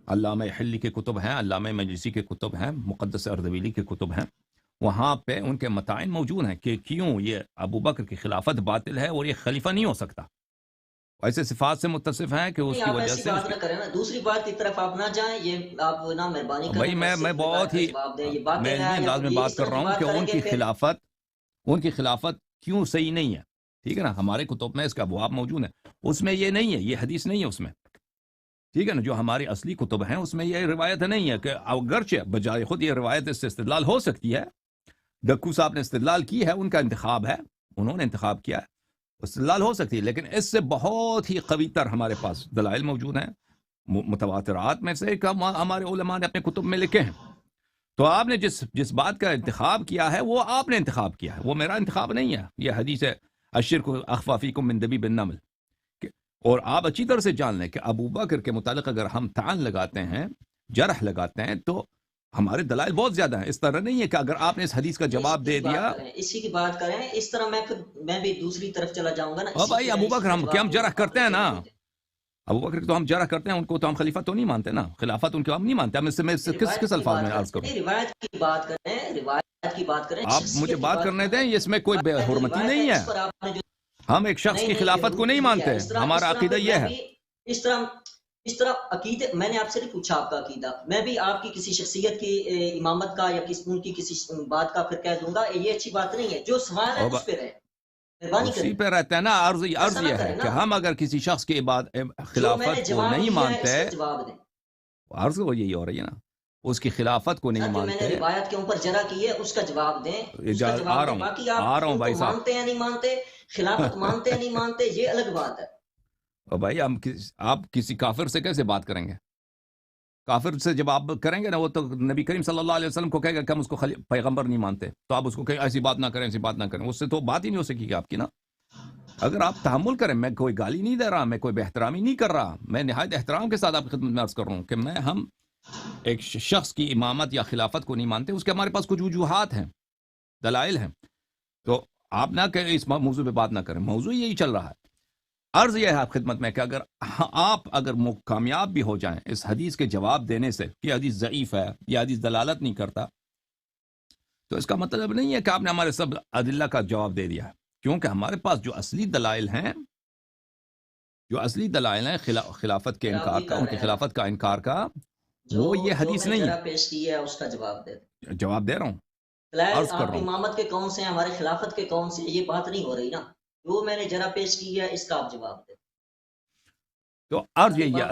علامہ حلی کے کتب ہیں، علامہ مجلسی کے کتب ہیں، مقدس اردبیلی کے کتب ہیں. وہاں پہ ان کے متائن موجود ہیں کہ کیوں یہ ابو بکر کی خلافت باطل ہے اور یہ خلیفہ نہیں ہو سکتا. ایسے صفات سے متصف ہیں کہ اس کی وجہ سے بات نہ کریں نا، دوسری بات کی طرف آپ نہ جائیں، یہ آپ نہ مہربانی کریں. بھائی میں بہت ہی میں علمی انداز میں بات کر رہا ہوں کہ ان کی خلافت کیوں صحیح نہیں ہے. ٹھیک ہے نا، ہمارے کتب میں اس کا ابواب موجود ہے، اس میں یہ نہیں ہے، یہ حدیث نہیں ہے اس میں. ٹھیک ہے نا، جو ہماری اصلی کتب ہیں اس میں یہ روایت نہیں ہے کہ اگرچہ بجائے خود یہ روایت اس سے استدلال ہو سکتی ہے. ڈکو صاحب نے استدلال کی ہے، ان کا انتخاب ہے، انہوں نے انتخاب کیا ہے، استدلال ہو سکتی ہے، لیکن اس سے بہت ہی قوی تر ہمارے پاس دلائل موجود ہیں متواترات میں سے ہمارے علماء نے اپنے کتب میں لکھے ہیں. تو آپ نے جس بات کا انتخاب کیا ہے وہ آپ نے انتخاب کیا ہے، وہ میرا انتخاب نہیں ہے. یہ حدیث ہے الشرک اخفی فیکم من دبیب النمل. اور آپ اچھی طرح سے جان لیں کہ ابو بکر کے متعلق اگر ہم طعن لگاتے ہیں، جرح لگاتے ہیں، تو ہمارے دلائل بہت زیادہ ہیں. اس طرح نہیں ہے کہ اگر آپ نے اس حدیث کا جواب دے دیا اسی کی بات کریں، اس طرح میں بھی دوسری طرف چلا جاؤں گا نا. اور بھائی ابو بکر ہم جرح کرتے ہیں نا، ابو بکر تو ہم جرح کرتے ہیں، ان کو تو ہم خلیفہ تو نہیں مانتے نا، خلافت ان کو ہم نہیں مانتے. ہم اس سے کس الفاظ میں عرض کروں؟ روایت کی بات کریں، روایت کی بات کریں. آپ مجھے بات کرنے دیں، اس میں کوئی بے حرمتی نہیں ہے. ہم ایک شخص کی خلافت کو نہیں مانتے، ہمارا عقیدہ یہ ہے. اس طرح عقیدے میں نے آپ سے نہیں پوچھا آپ کا عقیدہ، میں بھی آپ کی کسی شخصیت کی امامت کا یا ان کی کسی بات کا پھر کہہ دوں گا، یہ اچھی بات نہیں ہے. جو سوال ہے اس پہ رہے، اسی پہ رہتا ہے نا. عرض یہ ہے کہ ہم اگر کسی شخص کی خلافت کو نہیں مانتے، عرض وہ یہی ہو رہی ہے نا، اس کی خلافت کو نہیں مانتے. میں نے روایت کے اوپر جرح کی ہے، اس کا جواب دیں. باقی آپ مانتے ہیں نہیں مانتے، خلافت مانتے ہیں نہیں مانتے، یہ الگ بات ہے. بھائی آپ کسی کافر سے کیسے بات کریں گے؟ کافر سے جب آپ کریں گے نا، وہ تو نبی کریم صلی اللہ علیہ وسلم کو کہے گا کہ ہم اس کو پیغمبر نہیں مانتے، تو آپ اس کو کہیں ایسی بات نہ کریں، ایسی بات نہ کریں. اس سے تو بات ہی نہیں ہو سکے گی آپ کی نا. اگر آپ تحمل کریں، میں کوئی گالی نہیں دے رہا، میں کوئی بے احترامی نہیں کر رہا، میں نہایت احترام کے ساتھ آپ کی خدمت میں عرض کر رہا ہوں کہ ہم ایک شخص کی امامت یا خلافت کو نہیں مانتے، اس کے ہمارے پاس کچھ وجوہات ہیں، دلائل ہیں. تو آپ نہ کہ اس موضوع پہ بات نہ کریں، موضوع یہی چل رہا ہے. عرض یہ ہے آپ خدمت میں کہ آپ اگر کامیاب بھی ہو جائیں اس حدیث کے جواب دینے سے کہ حدیث ضعیف ہے، یہ حدیث دلالت نہیں کرتا، تو اس کا مطلب نہیں ہے کہ آپ نے ہمارے سب ادلہ کا جواب دے دیا ہے. کیونکہ ہمارے پاس جو اصلی دلائل ہیں خلافت کے انکار کا، ان کی خلافت کا انکار کا، وہ یہ حدیث نہیں ہے. پیش کی ہے اس کا جواب دے رہا ہوں. آپ امامت کے کون سے ہیں، ہمارے خلافت کے کون سے، یہ بات نہیں ہو رہی نا. جو میں نے جرا پیش کی ہے اس کا آپ جواب دیں. تو عرض یہی ہے،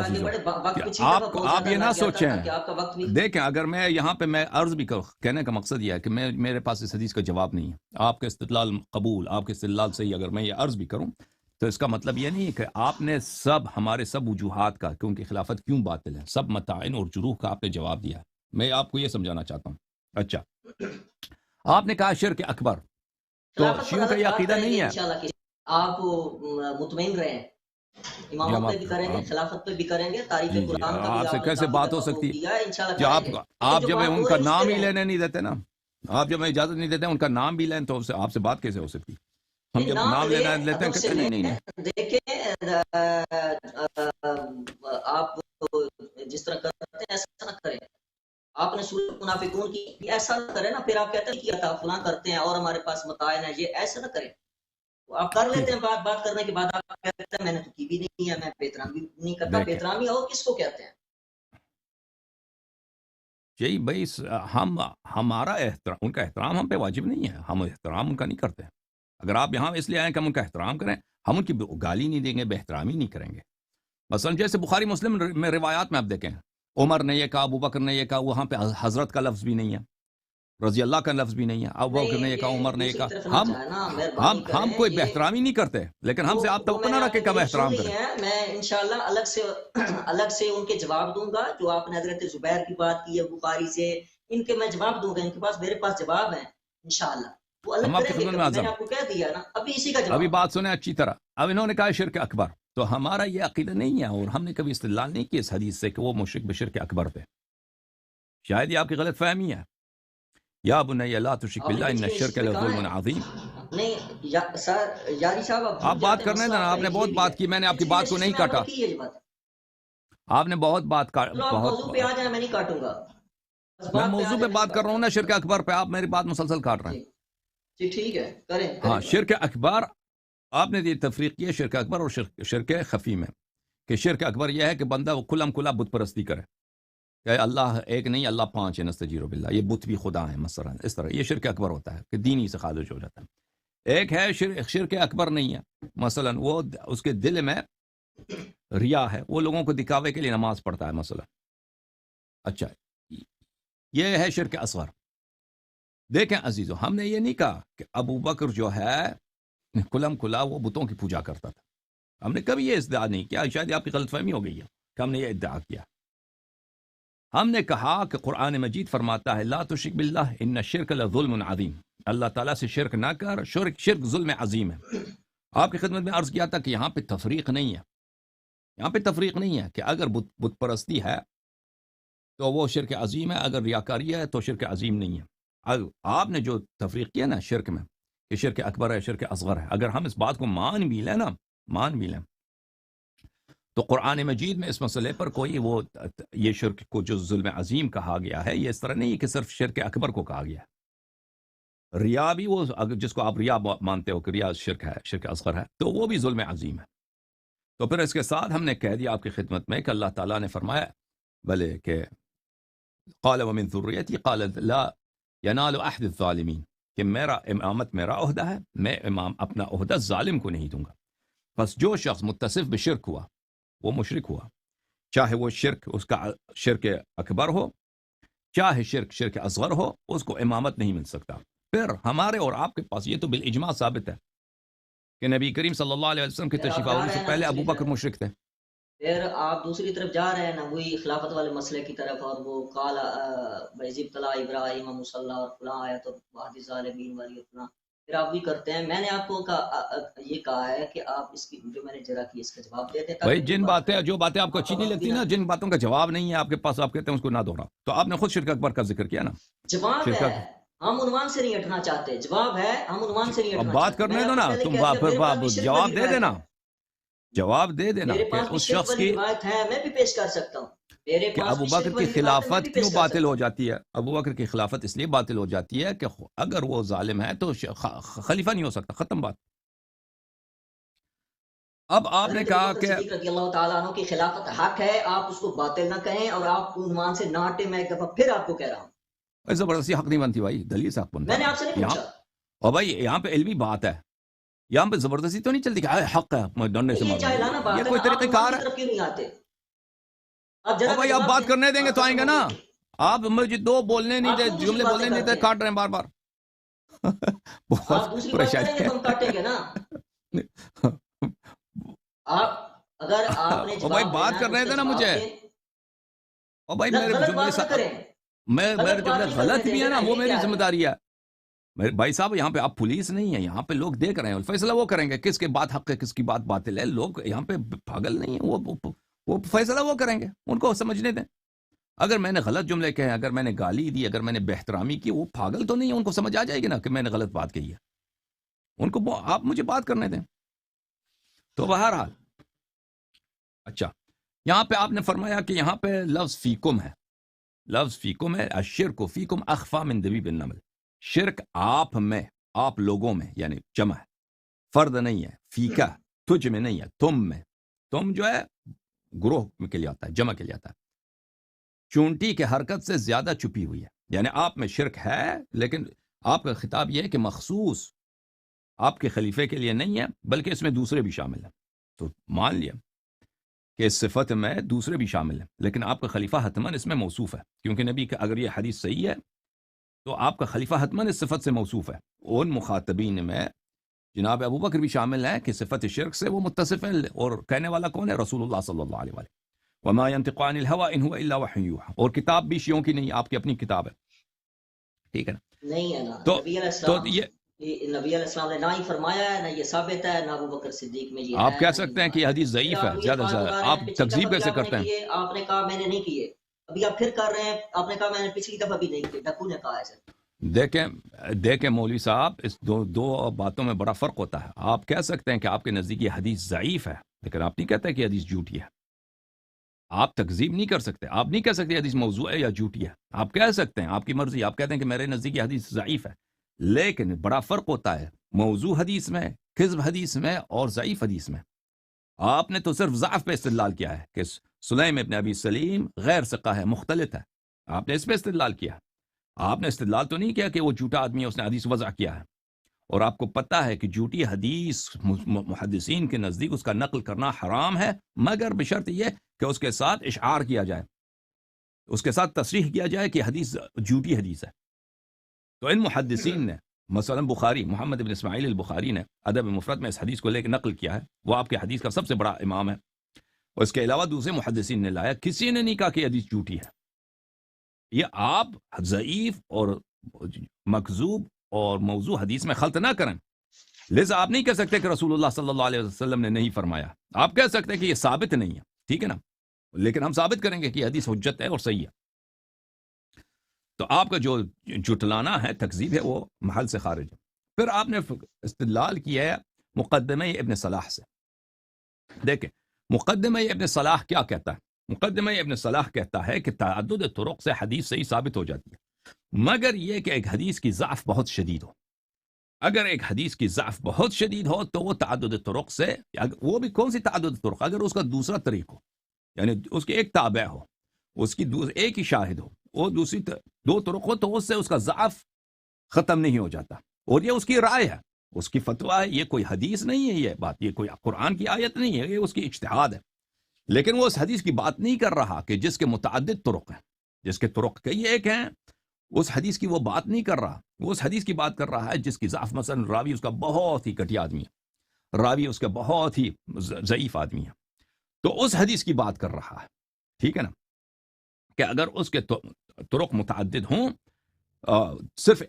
آپ یہ نہ سوچیں. دیکھیں، اگر میں یہاں پہ میں عرض بھی کروں، کہنے کا مقصد یہ ہے کہ میرے پاس اس حدیث کا جواب نہیں ہے. آپ کے استدلال قبول، آپ کے استدلال صحیح، اگر میں یہ عرض بھی کروں تو اس کا مطلب یہ نہیں ہے کہ آپ نے ہمارے سب وجوہات کا کہ ان کی خلافت کیوں باطل ہے، سب متائن اور جروح کا آپ نے جواب دیا ہے. میں آپ کو یہ سمجھانا چاہتا ہوں. اچھا، آپ نے کہا شرک اکبر، تو شیعوں کا یہ عقیدہ نہیں ہے. آپ مطمئن رہیں، امامت پہ بھی کریں گے، خلافت پہ بھی کریں گے، تاریخ قرآن کا بھی آپ سے کیسے بات ہو سکتی ہے؟ آپ جب ان کا نام ہی لینے نہیں دیتے نا، آپ جب اجازت نہیں دیتے ان کا نام بھی لیں، تو آپ سے بات کیسے ہو سکتی؟ ہم جب نام لینا لیتے ہیں کہ نہیں. دیکھیں، آپ جس طرح کرتے ہیں ایسا نہ کریں. آپ نے سورۃ المنافقون کی، ایسا نہ کریں نا، پھر آپ کہتے ہیں کیا تھا فلاں کرتے ہیں اور ہمارے پاس متائن ہے، یہ ایسا نہ کریں. آپ کر لیتے ہیں، بات کرنے کے بعد آپ کہتے ہیں میں نے تو کی بھی نہیں ہے، میں بے احترامی نہیں کرتا. بے احترامی اور کس کو کہتے ہیں؟ یہی بھائی، ہمارا احترام، ان کا احترام ہم پہ واجب نہیں ہے، ہم احترام ان کا نہیں کرتے. اگر آپ یہاں اس لیے آئیں کہ ہم ان کا احترام کریں، ہم ان کی گالی نہیں دیں گے، بے احترامی نہیں کریں گے. مثلا جیسے بخاری مسلم میں روایات میں آپ دیکھیں، عمر نے یہ کہا، ابو بکر نے یہ کہا، وہاں پہ حضرت کا لفظ بھی نہیں ہے، رضی اللہ کا لفظ بھی نہیں ہے. ابو بکر نے یہ کہا، عمر نے یہ کہا. ہم کوئی بے احترامی نہیں کرتے، لیکن ہم سے آپ توقع نہ رکھے کب احترام کریں. میں انشاءاللہ الگ سے ان کے جواب دوں گا. جو آپ نے حضرت زبیر کی بات کی ہے بخاری سے، ان کے میں جواب دوں گا. ان کے پاس، میرے پاس جواب ہے انشاءاللہ. وہ الگ کریں گے. میں نے آپ کو کہہ دیا نا، ابھی اسی کا جواب. ابھی بات سنیں اچھی طرح. اب انہوں نے کہا شرک اکبر، تو ہمارا یہ عقیدہ نہیں ہے، اور ہم نے کبھی استدلال نہیں کیا اس حدیث سے کہ وہ مشرک بشرک اکبر پہ. شاید یہ آپ کی غلط فہمی ہے. یا بنی لا تشرک باللہ ان الشرک لظلم عظیم. نہیں سر، یاری صاحب آپ بات کرنے نا، آپ نے بہت بات کی، میں نے آپ کی بات کو نہیں کاٹا. آپ نے بہت بات موضوع پہ آ جائیں، میں نہیں کاٹوں گا. میں موضوع پہ بات کر رہا ہوں نا، شرک اکبر پہ آپ میری بات مسلسل کاٹ رہے ہیں. جی ٹھیک ہے، کریں. ہاں، شرک اکبر آپ نے یہ تفریق کی ہے شرک اکبر اور شرک خفی میں، کہ شرک اکبر یہ ہے کہ بندہ وہ کھلم کھلا بت پرستی کرے کہ اللہ ایک نہیں اللہ 5 ہے، نستجیر باللہ، یہ بت بھی خدا ہیں مثلا، اس طرح یہ شرک اکبر ہوتا ہے کہ دین ہی سے خارج ہو جاتا ہے. ایک ہے شرک اکبر نہیں ہے، مثلا وہ اس کے دل میں ریا ہے، وہ لوگوں کو دکھاوے کے لیے نماز پڑھتا ہے مثلا. اچھا، یہ ہے شرک اصغر. دیکھیں عزیزو، ہم نے یہ نہیں کہا کہ ابو بکر جو ہے کلم کلا وہ بتوں کی پوجا کرتا تھا. ہم نے کبھی یہ ادعا نہیں کیا، شاید آپ کی غلط فہمی ہو گئی ہے کہ ہم نے یہ ادعا کیا. ہم نے کہا کہ قرآن مجید فرماتا ہے لا تشرک باللہ ان الشرک لظلم عظیم، اللہ تعالیٰ سے شرک نہ کر، شرک ظلم عظیم ہے. آپ کی خدمت میں عرض کیا تھا کہ یہاں پہ تفریق نہیں ہے، یہاں پہ تفریق نہیں ہے کہ اگر بت پرستی ہے تو وہ شرک عظیم ہے، اگر ریاکاری ہے تو شرک عظیم نہیں ہے. آپ نے جو تفریق کیا نا شرک میں کہ شرک اکبر ہے شرک اصغر ہے، اگر ہم اس بات کو مان بھی لیں تو قرآن مجید میں اس مسئلے پر کوئی وہ یہ شرک کو جو ظلم عظیم کہا گیا ہے، یہ اس طرح نہیں کہ صرف شرک اکبر کو کہا گیا ہے. ریا بھی وہ جس کو آپ ریا مانتے ہو کہ ریا شرک ہے، شرک اصغر ہے، تو وہ بھی ظلم عظیم ہے. تو پھر اس کے ساتھ ہم نے کہہ دیا آپ کی خدمت میں کہ اللہ تعالیٰ نے فرمایا بھلے کہ قال ومن ذریتی قال لا ینال احد الظالمین، کہ میرا امامت میرا عہدہ ہے، میں امام اپنا عہدہ ظالم کو نہیں دوں گا. بس جو شخص متصف بشرک ہوا وہ مشرک ہوا، چاہے وہ شرک اس کا شرک اکبر ہو چاہے شرک اصغر ہو، اس کو امامت نہیں مل سکتا. پھر ہمارے اور آپ کے پاس یہ تو بالاجماع ثابت ہے کہ نبی کریم صلی اللہ علیہ وسلم کی تشریف آوری سے پہلے ابو بکر مشرک تھے. پھر آپ دوسری طرف جا رہے ہیں نا وہی خلافت والے مسئلے کی طرف، اور وہ قال بعض ابتلا ابراہیم مصلی اور فلاں آیت اور بعد ظالمین والی اپنا پھر آپ بھی کرتے ہیں. میں نے آپ کو یہ کہا ہے کہ آپ اس کی جو میں نے جرا کی اس کا جواب دیتے ہیں. بھائی جو باتیں آپ کو اچھی نہیں لگتی نا، جن باتوں کا جواب نہیں ہے آپ کے پاس، آپ کہتے ہیں اس کو نہ دوہراؤ. تو آپ نے خود شرک اکبر کا ذکر کیا نا. جواب ہے، ہم عنوان سے نہیں ہٹنا چاہتے. جواب ہے، ہم عنوان سے نہیں ہٹنا چاہتے. اب بات کرنے دو نا، تم جواب دے دینا، جواب دے دینا کہ اس شخص کی روایت ہے، میں بھی پیش کر سکتا ہوں. کہ ابو بکر کی خلافت کیوں باطل ہو جاتی ہے؟ ابو بکر کی خلافت اس لیے باطل ہو جاتی ہے کہ اگر وہ ظالم ہے تو خلیفہ نہیں ہو سکتا، ختم بات. اب آپ نے کہا کہ رضی اللہ تعالیٰ عنہ کی خلافت حق ہے، آپ اس کو باطل نہ کہیں اور آپ عنوان سے نہ ہٹیں. میں ایک دفعہ پھر آپ کو کہہ رہا ہوں زبردستی حق نہیں بنتی بھائی، دلیل سے حق بنتا. میں نے آپ سے نہیں پوچھا. اور بھائی یہاں پہ علمی بات ہے، یہاں پہ زبردستی تو نہیں چلتی کہ حق ہے ڈرنے سے مارنا، یہ کوئی طریقہ کار ہے. بھائی آپ بات کرنے دیں گے تو آئیں گے نا. آپ مجھے دو بولنے نہیں دے، جملے بولنے نہیں دے، کاٹ رہے ہیں بار بار. بہت پریشانی ہے. اگر آپ نے بھائی بات کر رہے تھے نا مجھے، اور بھائی میرے جملے غلط بھی ہے نا، وہ میری ذمہ داری ہے. میرے بھائی صاحب یہاں پہ آپ پولیس نہیں ہے، یہاں پہ لوگ دیکھ رہے ہیں، فیصلہ وہ کریں گے کس کے بات حق ہے کس کی بات باطل ہے. لوگ یہاں پہ پاگل نہیں ہیں، وہ فیصلہ وہ کریں گے، ان کو سمجھنے دیں. اگر میں نے غلط جملے کہے، اگر میں نے گالی دی، اگر میں نے بے احترامی کی، وہ پاگل تو نہیں ہے، ان کو سمجھ آ جائے گی نا کہ میں نے غلط بات کہی ہے. ان کو آپ مجھے بات کرنے دیں. تو بہرحال اچھا، یہاں پہ آپ نے فرمایا کہ یہاں پہ لفظ فیکم ہے، لفظ فیکم ہے. الشرک فیکم اخفی من دبیب النمل، شرک آپ میں، آپ لوگوں میں، یعنی جمع ہے، فرد نہیں ہے. فیکا تجھ میں نہیں ہے، تم میں. تم جو ہے گروہ کے لیے آتا ہے، جمع کے لیے آتا ہے. چونٹی کے حرکت سے زیادہ چھپی ہوئی ہے، یعنی آپ میں شرک ہے لیکن آپ کا خطاب یہ ہے کہ مخصوص آپ کے خلیفے کے لیے نہیں ہے بلکہ اس میں دوسرے بھی شامل ہیں. تو مان لیا کہ اس صفت میں دوسرے بھی شامل ہیں، لیکن آپ کا خلیفہ حتماً اس میں موصوف ہے، کیونکہ نبی کا اگر یہ حدیث صحیح ہے تو آپ کا خلیفہ حتماً اس صفت سے موصوف ہے. ان مخاطبین میں جناب ابو بکر بھی شامل ہیں کہ صفت شرک سے وہ متصف ہے، اور کہنے والا کون ہے؟ رسول اللہ صلی اللہ علیہ وآلہ. وما ينطق عن الهوى ان هو الا وحي يوحى. اور کتاب بھی شیعوں کی نہیں، آپ کی اپنی کتاب ہے، ٹھیک ہے نا؟ نہیں ہے نا. نبی علیہ السلام نے نہ ہی فرمایا ہے، نہ یہ ثابت ہے، نہ ابو بکر صدیق میں یہ ہے. آپ کہہ سکتے ہیں کہ یہ حدیث ضعیف ہے، زیادہ سے زیادہ آپ تکذیب کیسے کرتے ہیں؟ آپ نے کہا میں نے نہیں کیے، ابھی آپ پھر کر رہے ہیں. آپ نے کہا میں نے پچھلی دفعہ بھی نہیں کیے، ڈکو نے کہا ہے. دیکھیں مولوی صاحب، اس دو باتوں میں بڑا فرق ہوتا ہے. آپ کہہ سکتے ہیں کہ آپ کے نزدیک یہ حدیث ضعیف ہے، لیکن آپ نہیں کہتے کہ حدیث جھوٹی ہے. آپ تکذیب نہیں کر سکتے. آپ نہیں کہہ سکتے حدیث موضوع ہے یا جھوٹی ہے. آپ کہہ سکتے ہیں, آپ کی مرضی, آپ کہتے ہیں کہ میرے نزدیک یہ حدیث ضعیف ہے, لیکن بڑا فرق ہوتا ہے موضوع حدیث میں, کذب حدیث میں اور ضعیف حدیث میں. آپ نے تو صرف ضعف پہ استدلال کیا ہے کہ سلیم ابن ابی سلیم غیر ثقہ ہے, مختلط ہے, آپ نے اس پہ استدلال کیا. آپ نے استدلال تو نہیں کیا کہ وہ جھوٹا آدمی ہے, اس نے حدیث وضع کیا ہے. اور آپ کو پتہ ہے کہ جھوٹی حدیث محدثین کے نزدیک اس کا نقل کرنا حرام ہے, مگر بشرط یہ کہ اس کے ساتھ اشعار کیا جائے, اس کے ساتھ تصریح کیا جائے کہ حدیث جھوٹی حدیث ہے. تو ان محدثین نے مثلا بخاری, محمد بن اسماعیل البخاری نے ادب مفرد میں اس حدیث کو لے کے نقل کیا ہے, وہ آپ کے حدیث کا سب سے بڑا امام ہے. اور اس کے علاوہ دوسرے محدثین نے لایا, کسی نے نہیں کہا کہ حدیث جھوٹی ہے. یہ آپ ضعیف اور مکذوب اور موضوع حدیث میں خلط نہ کریں. لہذا آپ نہیں کہہ سکتے کہ رسول اللہ صلی اللہ علیہ وسلم نے نہیں فرمایا. آپ کہہ سکتے کہ یہ ثابت نہیں ہے, ٹھیک ہے نا, لیکن ہم ثابت کریں گے کہ حدیث حجت ہے اور صحیح ہے. تو آپ کا جو جھٹلانا ہے, تکذیب ہے, وہ محل سے خارج ہے. پھر آپ نے استدلال کیا ہے مقدمہ ابن صلاح سے. دیکھیں مقدمہ ابن صلاح کیا کہتا ہے. مقدمہ ابن صلاح کہتا ہے کہ تعدد طرق سے حدیث صحیح ثابت ہو جاتی ہے, مگر یہ کہ ایک حدیث کی ضعف بہت شدید ہو. اگر ایک حدیث کی ضعف بہت شدید ہو تو وہ تعدد طرق سے, وہ بھی کون سی تعدد طرق, اگر اس کا دوسرا طریق ہو, یعنی اس کی ایک تابع ہو, اس کی ایک ہی شاہد ہو, وہ دوسری دو طرق ہو, تو اس سے اس کا ضعف ختم نہیں ہو جاتا. اور یہ اس کی رائے ہے, اس کی فتویٰ ہے, یہ کوئی حدیث نہیں ہے, یہ بات, یہ کوئی قرآن کی آیت نہیں ہے, یہ اس کی اجتہاد ہے. لیکن وہ اس حدیث کی بات نہیں کر رہا کہ جس کے متعدد طرق ہیں, جس کے طرق کئی ایک ہیں, اس حدیث کی وہ بات نہیں کر رہا. وہ اس حدیث کی بات کر رہا ہے جس کی ضعف, مثلا راوی اس کا بہت ہی گھٹیا آدمی ہے, راوی اس کا بہت ہی ضعیف آدمی ہے, تو اس حدیث کی بات کر رہا ہے, ٹھیک ہے نا, کہ اگر اس کے طرق متعدد ہوں, صرف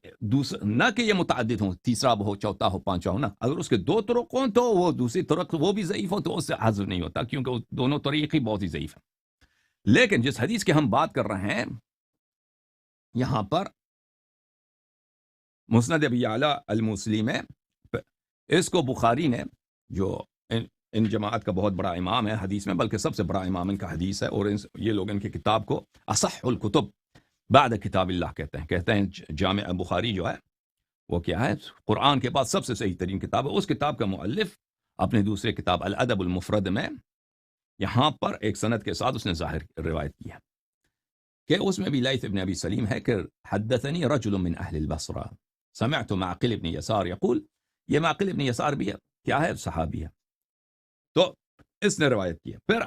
نہ کہ یہ متعدد ہوں, تیسرا ہو, چوتھا ہو, پانچواں ہو نا, اگر اس کے دو طرق ہوں تو وہ دوسری طرق وہ بھی ضعیف ہو تو اس سے حذف نہیں ہوتا, کیونکہ دونوں طریق ہی بہت ہی ضعیف ہیں. لیکن جس حدیث کی ہم بات کر رہے ہیں یہاں پر, مسند ابی اعلیٰ الموصلی میں, اس کو بخاری نے, جو ان جماعت کا بہت بڑا امام ہے حدیث میں, بلکہ سب سے بڑا امام ان کا حدیث ہے, اور یہ لوگ ان کی کتاب کو اصح الکتب بعد کتاب اللہ کہتے ہیں. جامع بخاری جو ہے وہ کیا ہے, قرآن کے بعد سب سے صحیح ترین کتاب ہے. اس کتاب کا مؤلف اپنے دوسرے کتاب الادب المفرد میں یہاں پر ایک سند کے ساتھ اس نے ظاہر روایت کی ہے کہ اس میں بھی لیث ابن ابی سلیم ہے کہ حدثنی رجل من اہل البصرہ سمعت معقل ابن یسار یقول, یہ معقل ابن یسار بھی ہے, کیا ہے, صحابی ہے, تو اس نے روایت کی ہے. پھر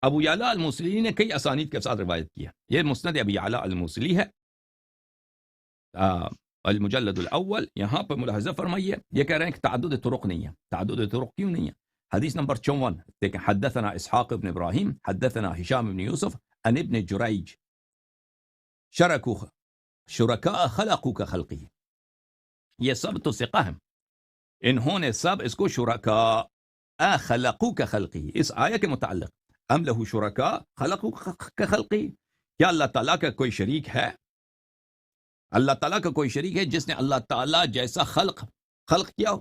ابو یعلا الموصلی نے کئی اسانید کے ساتھ روایت کی ہے. یہ مسند ابی یعلا الموصلی ہے, المجلد الاول. یہاں پر ملاحظہ فرمائیے, یہ کہہ رہے ہیں کہ تعدد طرق نہیں ہے. تعدد طرق کیوں نہیں ہے؟ حدیث نمبر 54 دیکھیں, حدثنا اسحاق ابن ابراہیم حدثنا ہشام ابن یوسف عن ابن جریج شرکاء خلقوا کخلقہ. یہ سب تو ثقہ ہیں, انہوں نے سب اس کو شرکاء خلقوا کخلقہ اس آیہ کے متعلق, ام لہ شرکاء خلقوا کخلقہ, کیا اللہ تعالیٰ کا کوئی شریک ہے؟ اللہ تعالیٰ کا کوئی شریک ہے جس نے اللہ تعالیٰ جیسا خلق کیا ہو,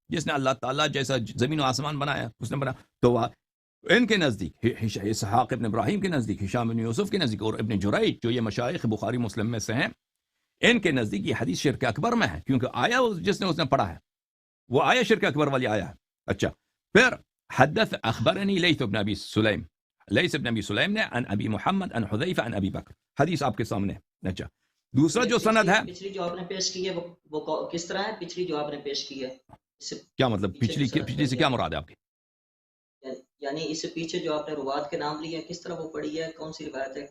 جس نے اللہ تعالیٰ جیسا زمین و آسمان بنایا, اس نے بنا. تو ان کے نزدیک اسحاق ابن ابراہیم کے نزدیک, ہشام بن یوسف کے نزدیک, اور ابن جریج جو یہ مشائخ بخاری مسلم میں سے ہیں, ان کے نزدیک یہ حدیث شرک اکبر میں ہے, کیونکہ آیا جس نے اس نے پڑھا ہے وہ آیا شرک اکبر والی آیا ہے. اچھا, پھر حدث اخبرنی لیث ابن ابی سلیم, لیث ابن ابی سلیم نے عن ابی محمد عن حذیفہ عن ابی بکر, حدیث آپ کے سامنے. اچھا, دوسرا جو سند ہے, پچھلی جو آپ نے پیش کی ہے وہ کس طرح ہے؟ پچھلی جو آپ نے پیش کی ہے کیا مطلب, پچھلی سے کیا مراد ہے آپ کی؟ یعنی اس سے پیچھے جو آپ نے روایت کے نام لیے کس طرح وہ پڑھی ہے, کون سی روایت ہے؟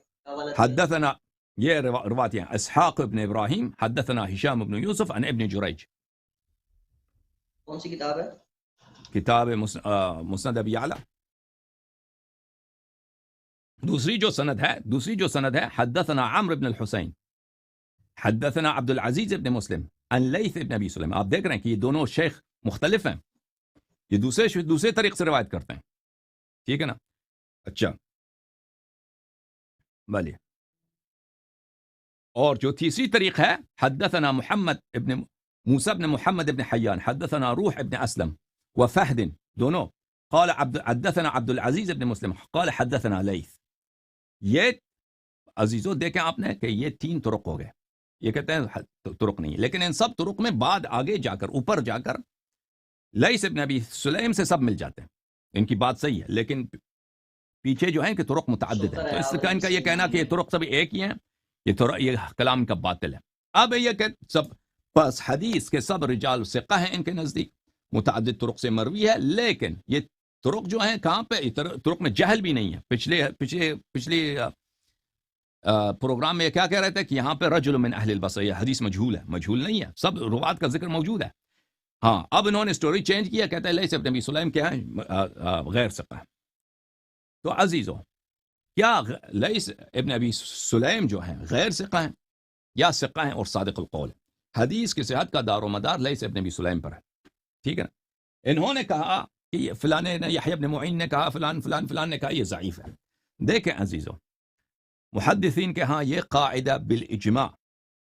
حدثنا, یہ روایت ہیں اسحاق ابن ابراہیم حدثنا ہشام ابن یوسف عن ابن جریج. کون سی کتاب ہے؟ کتاب مسند ابی اعلیٰ. دوسری جو سند ہے حدثنا عمرو بن الحسین حدثنا عبد العزیز ابن مسلم عن لیث ابن ابی سلیم. آپ دیکھ رہے ہیں کہ یہ دونوں شیخ مختلف ہیں, یہ دوسرے طریق سے روایت کرتے ہیں, ٹھیک ہے نا. اچھا بھلے, اور جو تیسری طریق ہے حدثنا محمد ابن موسیٰ ابن محمد ابن حیان حدثنا روح ابن اسلم وفہد, دونوں قال حدثنا عبد العزیز ابن مسلم قال حدثنا لیث. یہ عزیزو دیکھیں آپ نے کہ یہ 3 طرق ہو گئے. یہ کہتے ہیں طرق نہیں, لیکن ان سب طرق میں بعد آگے جا کر اوپر جا کر لیث ابن ابی سلیم سے سب مل جاتے ہیں. ان کی بات صحیح ہے, لیکن پیچھے جو ہیں کہ طرق متعدد ہیں. تو اس کا ان کا یہ کہنا کہ یہ طرق سب ایک ہی ہیں, یہ کلام کا باطل ہے. اب یہ کہ سب بس حدیث کے سب رجال ثقہ ہیں ان کے نزدیک, متعدد طرق سے مروی ہے, لیکن یہ طرق جو ہیں کہاں پہ, طرق میں جہل بھی نہیں ہے. پچھلی پروگرام میں کیا کہہ رہے تھے کہ یہاں پہ رجل من اہل البصرہ, یہ حدیث مجہول ہے. مجہول نہیں ہے, سب روات کا ذکر موجود ہے. ہاں, اب انہوں نے سٹوری چینج کیا, کہتے ہیں لیث ابن ابی سلیم کیا ہے, غیر ثقہ ہے. تو عزیزو, کیا لیث ابن ابی سلیم جو ہیں غیر ثقہ ہیں یا ثقہ ہیں اور صادق القول؟ حدیث کی صحت کا دار و مدار لیث ابن ابی سلیم پر ہے. ٹھیک ہے نا. انہوں نے کہا کہ فلاں نے, یحییٰ ابن معین نے کہا, فلان نے کہا یہ ضعیف ہے. دیکھیں عزیزو, محدثین کے ہاں یہ قاعدہ بالاجماع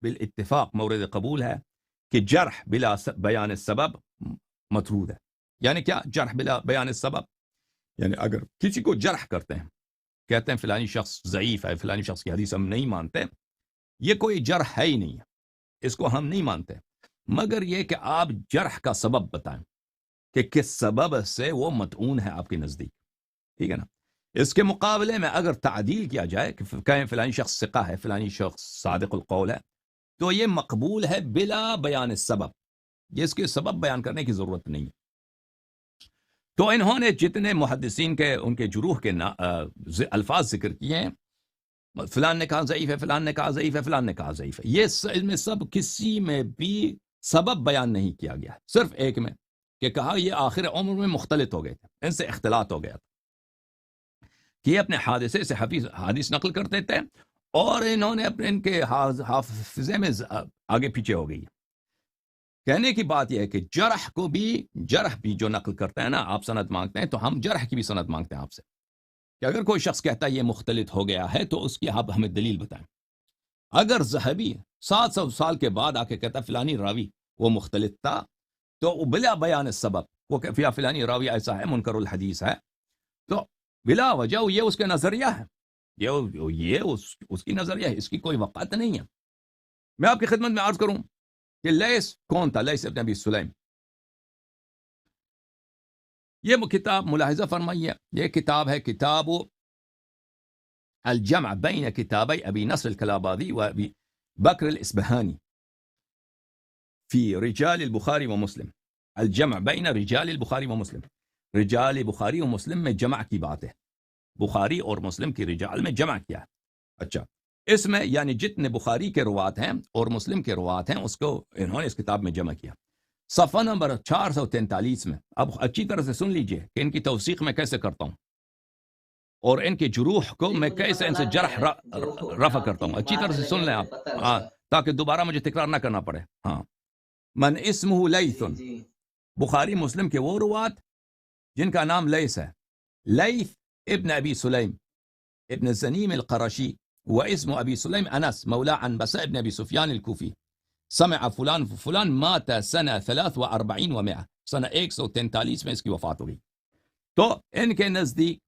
بالاتفاق مورد قبول ہے کہ جرح بلا بیان السبب مطرود ہے. یعنی کیا جرح بلا بیان السبب؟ یعنی اگر کسی کو جرح کرتے ہیں, کہتے ہیں فلانی شخص ضعیف ہے, فلانی شخص کی حدیث ہم نہیں مانتے, یہ کوئی جرح ہے ہی نہیں ہے, اس کو ہم نہیں مانتے, مگر یہ کہ آپ جرح کا سبب بتائیں کہ کس سبب سے وہ مطعون ہے آپ کے نزدیک. ٹھیک ہے نا. اس کے مقابلے میں اگر تعدیل کیا جائے کہ کہیں فلانی شخص ثقہ ہے, فلانی شخص صادق القول ہے, تو یہ مقبول ہے بلا بیان السبب, یہ اس کے سبب بیان کرنے کی ضرورت نہیں ہے. تو انہوں نے جتنے محدثین کے ان کے جروح کے الفاظ ذکر کیے ہیں, فلان نے کہا ضعیف ہے, فلان نے کہا ضعیف ہے, فلان نے کہا ضعیف ہے, یہ ان میں سب کسی میں بھی سبب بیان نہیں کیا گیا. صرف ایک میں کہ کہا یہ آخر عمر میں مختلط ہو گئے تھے, ان سے اختلاط ہو گیا تھا کہ یہ اپنے حادثے سے حدیث نقل کرتے تھے, اور انہوں نے اپنے ان کے حافظے میں آگے پیچھے ہو گئی. کہنے کی بات یہ ہے کہ جرح بھی جو نقل کرتے ہیں نا, آپ سند مانگتے ہیں, تو ہم جرح کی بھی سند مانگتے ہیں آپ سے کہ اگر کوئی شخص کہتا ہے یہ مختلط ہو گیا ہے تو اس کی آپ ہمیں دلیل بتائیں. اگر ذہبی 700 سال کے بعد آ کے کہتا فلانی راوی وہ مختلط تھا, تو بلا بیان سبب وہ کہ فلانی راوی ایسا ہے, منکر الحدیث ہے, تو بلا وجہ یہ اس کے نظریہ ہے, یہ اس کی نظریہ ہے, اس کی کوئی وقعت نہیں ہے. میں آپ کی خدمت میں عرض کروں کہ لیث کون تھا, لیث ابن ابی سلیم. یہ کتاب ملاحظہ فرمائیے, یہ کتاب ہے کتاب الجمع بین کتابی ابی نصر الکلابادی و ابی بکر الاسبہانی فی رجال البخاری و مسلم. الجمع بین رجال البخاری و مسلم, رجال بخاری و مسلم میں جمع کی بات ہے, بخاری اور مسلم کی رجال میں جمع کیا ہے. اچھا, اس میں یعنی جتنے بخاری کے روات ہیں اور مسلم کے روات ہیں اس کو انہوں نے اس کتاب میں جمع کیا. صفحہ نمبر 443 میں. اب اچھی طرح سے سن لیجئے کہ ان کی توثیق میں کیسے کرتا ہوں, اور ان کے جروح کو میں کیسے ان سے جرح رفع کرتا ہوں. اچھی طرح سے سن لیں آپ, تاکہ دوبارہ مجھے تکرار نہ کرنا پڑے. ہاں, من اسمہ لیث, بخاری مسلم کے وہ روات جن کا نام لیث ہے. لیث ابن ابی سلیم ابن زنیم القرشی, واسم ابی سلیم انس مولا عنبسہ ابن ابی سفیان الکوفی. سمع فلان فلان مات سنہ 43 و100, سنہ 143 میں اس کی وفات ہو گئی. تو ان کے نزدیک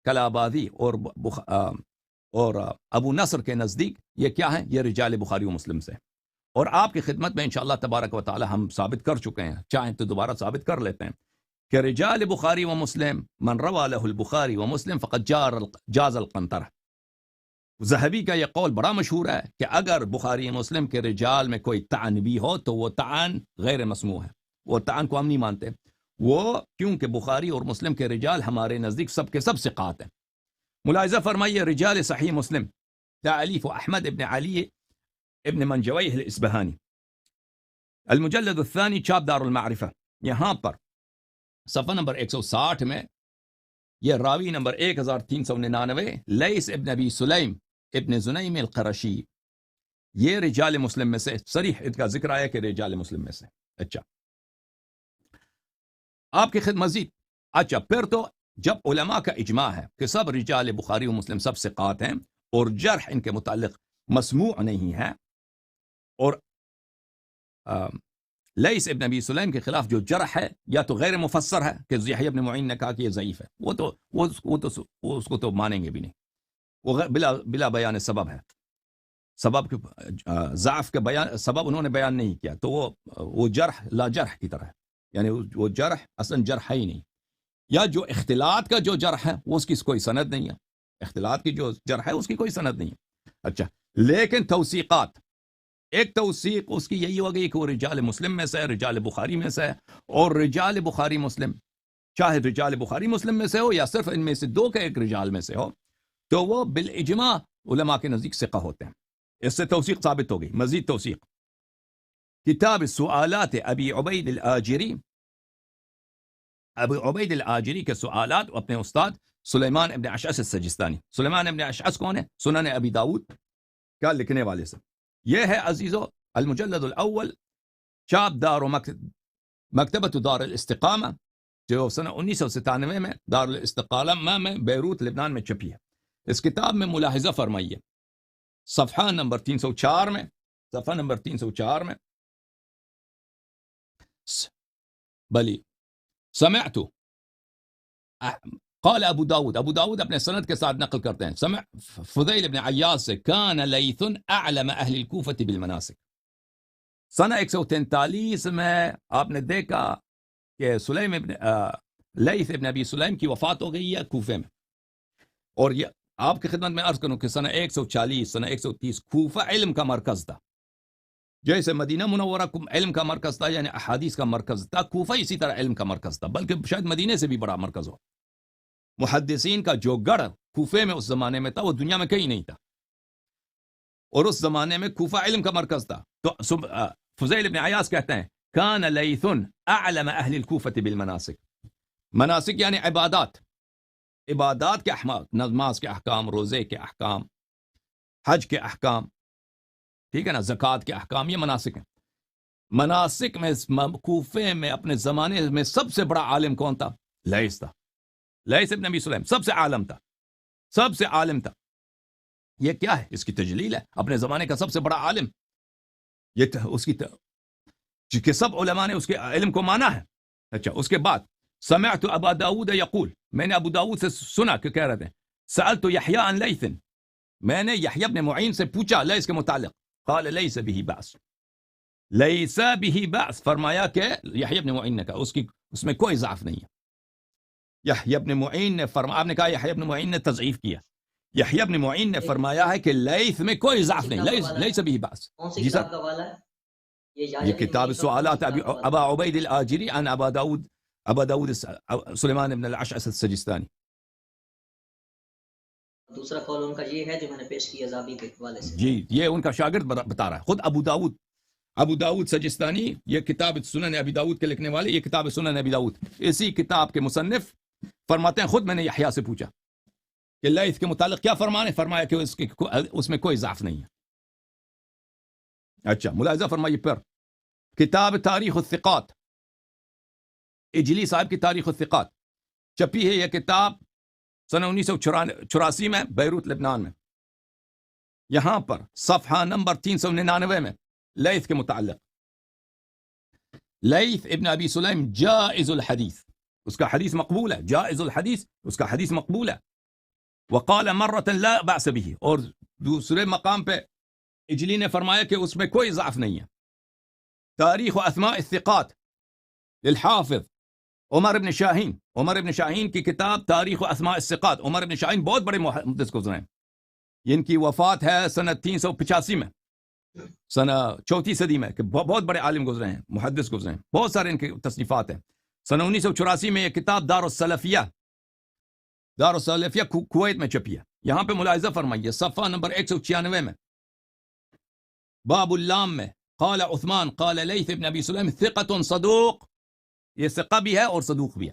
کلابادی اور ابو نصر کے نزدیک یہ کیا ہے, یہ رجال بخاری و مسلم سے. اور آپ کی خدمت میں انشاءاللہ تبارک و تعالی ہم ثابت کر چکے ہیں, چاہیں تو دوبارہ ثابت کر لیتے ہیں کہ رجال بخاری و مسلم من روا له البخاری و مسلم فقد جاز القنطرہ. ذہبی کا یہ قول بڑا مشہور ہے کہ اگر بخاری مسلم کے رجال میں کوئی طعن بھی ہو تو وہ طعن غیر مسموع ہے, وہ طعن کو ہم نہیں مانتے, وہ کیونکہ بخاری اور مسلم کے رجال ہمارے نزدیک سب کے سب ثقات ہیں. ملاحظہ فرمائیے, رجال صحیح مسلم تالیف احمد ابن علی ابن منجویہ الاسبہانی, المجلد الثانی, چاپ دار المعرفہ. یہاں پر صفحہ نمبر 160 میں یہ راوی نمبر 1399 لیث ابن ابی سلیم ابن زنیم القرشی, یہ رجال مسلم میں سے صریح اس کا ذکر آیا کہ رجال مسلم میں سے. اچھا, آپ کی خدمت مزید. اچھا, پھر تو جب علماء کا اجماع ہے کہ سب رجال بخاری و مسلم سب ثقات ہیں اور جرح ان کے متعلق مسموع نہیں ہے, اور لیث ابن ابی سلیم کے خلاف جو جرح ہے یا تو غیر مفسر ہے کہ یحییٰ ابن معین نے کہا کہ یہ ضعیف ہے, وہ اس کو تو مانیں گے بھی نہیں, وہ بلا بیان سبب ہے. سبب کے ضعف کا بیان سبب انہوں نے بیان نہیں کیا, تو وہ جرح لا جرح کی طرح ہے, یعنی وہ جرح اصلا جرح ہے ہی نہیں. یا جو اختلاط کا جو جرح ہے وہ اس کی کوئی سند نہیں ہے, اختلاط کی جو جرح ہے اس کی کوئی سند نہیں ہے. اچھا, لیکن توثیقات, ایک توثیق اس کی یہی ہو گئی کہ وہ رجال مسلم میں سے ہے, رجال بخاری میں سے ہے, اور رجال بخاری مسلم چاہے رجال بخاری مسلم میں سے ہو یا صرف ان میں سے دو کے ایک رجال میں سے ہو, تو وہ بالاجماع علماء کے نزدیک ثقہ ہوتے ہیں. اس سے توثیق ثابت ہو گئی. مزید توثیق کتاب سوالات ابی عبید الآجری, ابو عبید الآجری کے سوالات اپنے استاد سلیمان ابن اشعث السجستانی. سلیمان ابن اشعث کون ہے؟ سنن ابی داود کا لکھنے والے سے. یہ ہے عزیزو المجلد الاول, چاپ دار و مکتبۃ دار الاستقامہ, جو سنہ 1997 میں دار الاستقامہ میں بیروت لبنان میں چھپی ہے. اس کتاب میں ملاحظہ فرمائیے صفحہ نمبر 304 میں, صفحہ نمبر 304 میں بلی سمعت قال ابو داود, ابو داود اپنے سند کے ساتھ نقل کرتے ہیں, سمع فضیل بن عیاض سے, کان لیث اعلم اہل الکوفہ بالمناسک. سنہ 143 میں آپ نے دیکھا کہ سلیم ابن لیث ابن ابی سلیم کی وفات ہو گئی ہے کوفے میں, اور یہ آپ کی خدمت میں عرض کروں کہ سنہ 140 سنہ 130 کوفہ علم کا مرکز تھا. جیسے مدینہ منورہ علم کا مرکز تھا, یعنی احادیث کا مرکز تھا, کوفہ اسی طرح علم کا مرکز تھا, بلکہ شاید مدینے سے بھی بڑا مرکز ہو. محدثین کا جو گڑھ کوفے میں اس زمانے میں تھا وہ دنیا میں کہیں نہیں تھا, اور اس زمانے میں کوفہ علم کا مرکز تھا. تو فضیل ابن عیاض کہتے ہیں کان لیث اعلم اہل الکوفہ بالمناسک. مناسک یعنی عبادات, عبادات کے احکام, نماز کے احکام, روزے کے احکام, حج کے احکام, ٹھیک ہے نا, زکوٰۃ کے احکام, یہ مناسک ہیں. مناسک میں کوفے میں اپنے زمانے میں سب سے بڑا عالم کون تھا؟ لیث تھا. لیث ابن ابی سلیم سب سے عالم تھا, سب سے عالم تھا. یہ کیا ہے؟ اس کی تجلیل ہے, اپنے زمانے کا سب سے بڑا عالم. یہ اس کی کہ سب علماء نے اس کے علم کو مانا ہے. اچھا, اس کے بعد سمعت ابا داود یقول, میں نے ابو داود سے سنا کہ کہہ رہے تھے, سألت یحییٰ عن لیث, میں نے یحییٰ بن معین سے پوچھا لیث کے متعلق. قال لیس به بأس, لیس به بأس, فرمایا کہ یحییٰ بن معین نے کہا اس میں کوئی ضعف نہیں ہے. یحییٰ بن معین نے فرمایا, آپ نے کہا یحییٰ بن معین نے تضعیف کیا, یحییٰ بن معین نے فرمایا ہے کہ لیث میں کوئی ضعف نہیں, لیس به بأس. جی سر, یہ کتاب سوالات ابا عبید الآجری عن ابا داود سلیمان ابن الاشعث السجستانی. دوسرا قول ان کا یہ ہے جو میں نے پیش کیا زابی کے حوالے سے. جی, یہ ان کا شاگرد بتا رہا ہے. خود ابو داود سجستانی, یہ کتاب سنن ابی داود کے لکھنے والے, یہ کتاب سنن ابی داود, اسی کتاب کے مصنف فرماتے ہیں خود میں نے یحییٰ سے پوچھا کہ لیث کے متعلق کیا فرمانے, فرمایا کہ اس میں کوئی ضعف نہیں ہے. اچھا, ملاحظہ فرمائیے پھر کتاب تاریخ الثقات, اجلی صاحب کی تاریخ الثقات چھپی ہے. یہ کتاب سنہ 1984 میں بیروت لبنان میں. یہاں پر صفحہ نمبر 399 میں لیث کے متعلق, لیث ابن ابی سلیم جائز الحدیث, اس کا حدیث مقبول ہے, جائز الحدیث, اس کا حدیث مقبول ہے. وقال مرة لا بأس به, اور دوسرے مقام پہ اجلی نے فرمایا کہ اس میں کوئی ضعف نہیں ہے. تاریخ و اسماء الثقات للحافظ عمر بن شاہین, عمر بن شاہین کی کتاب تاریخ و اسماء الثقات. عمر بن شاہین بہت بڑے محدث گزرے ہیں, ان کی وفات ہے سنہ 385 میں, سنہ 4 صدی میں, کہ بہت بڑے عالم گزرے ہیں, محدث گزرے ہیں, بہت سارے ان کی تصنیفات ہیں. سنہ 1984 میں یہ کتاب دار السلفیہ کویت میں چھپی ہے. یہاں پہ ملاحظہ فرمائیے صفحہ نمبر 196 میں, باب اللام میں, قال عثمان قال لیث ابن ابی سلیم ثقۃ صدوق, یہ ثقہ بھی ہے اور صدوق بھی ہے.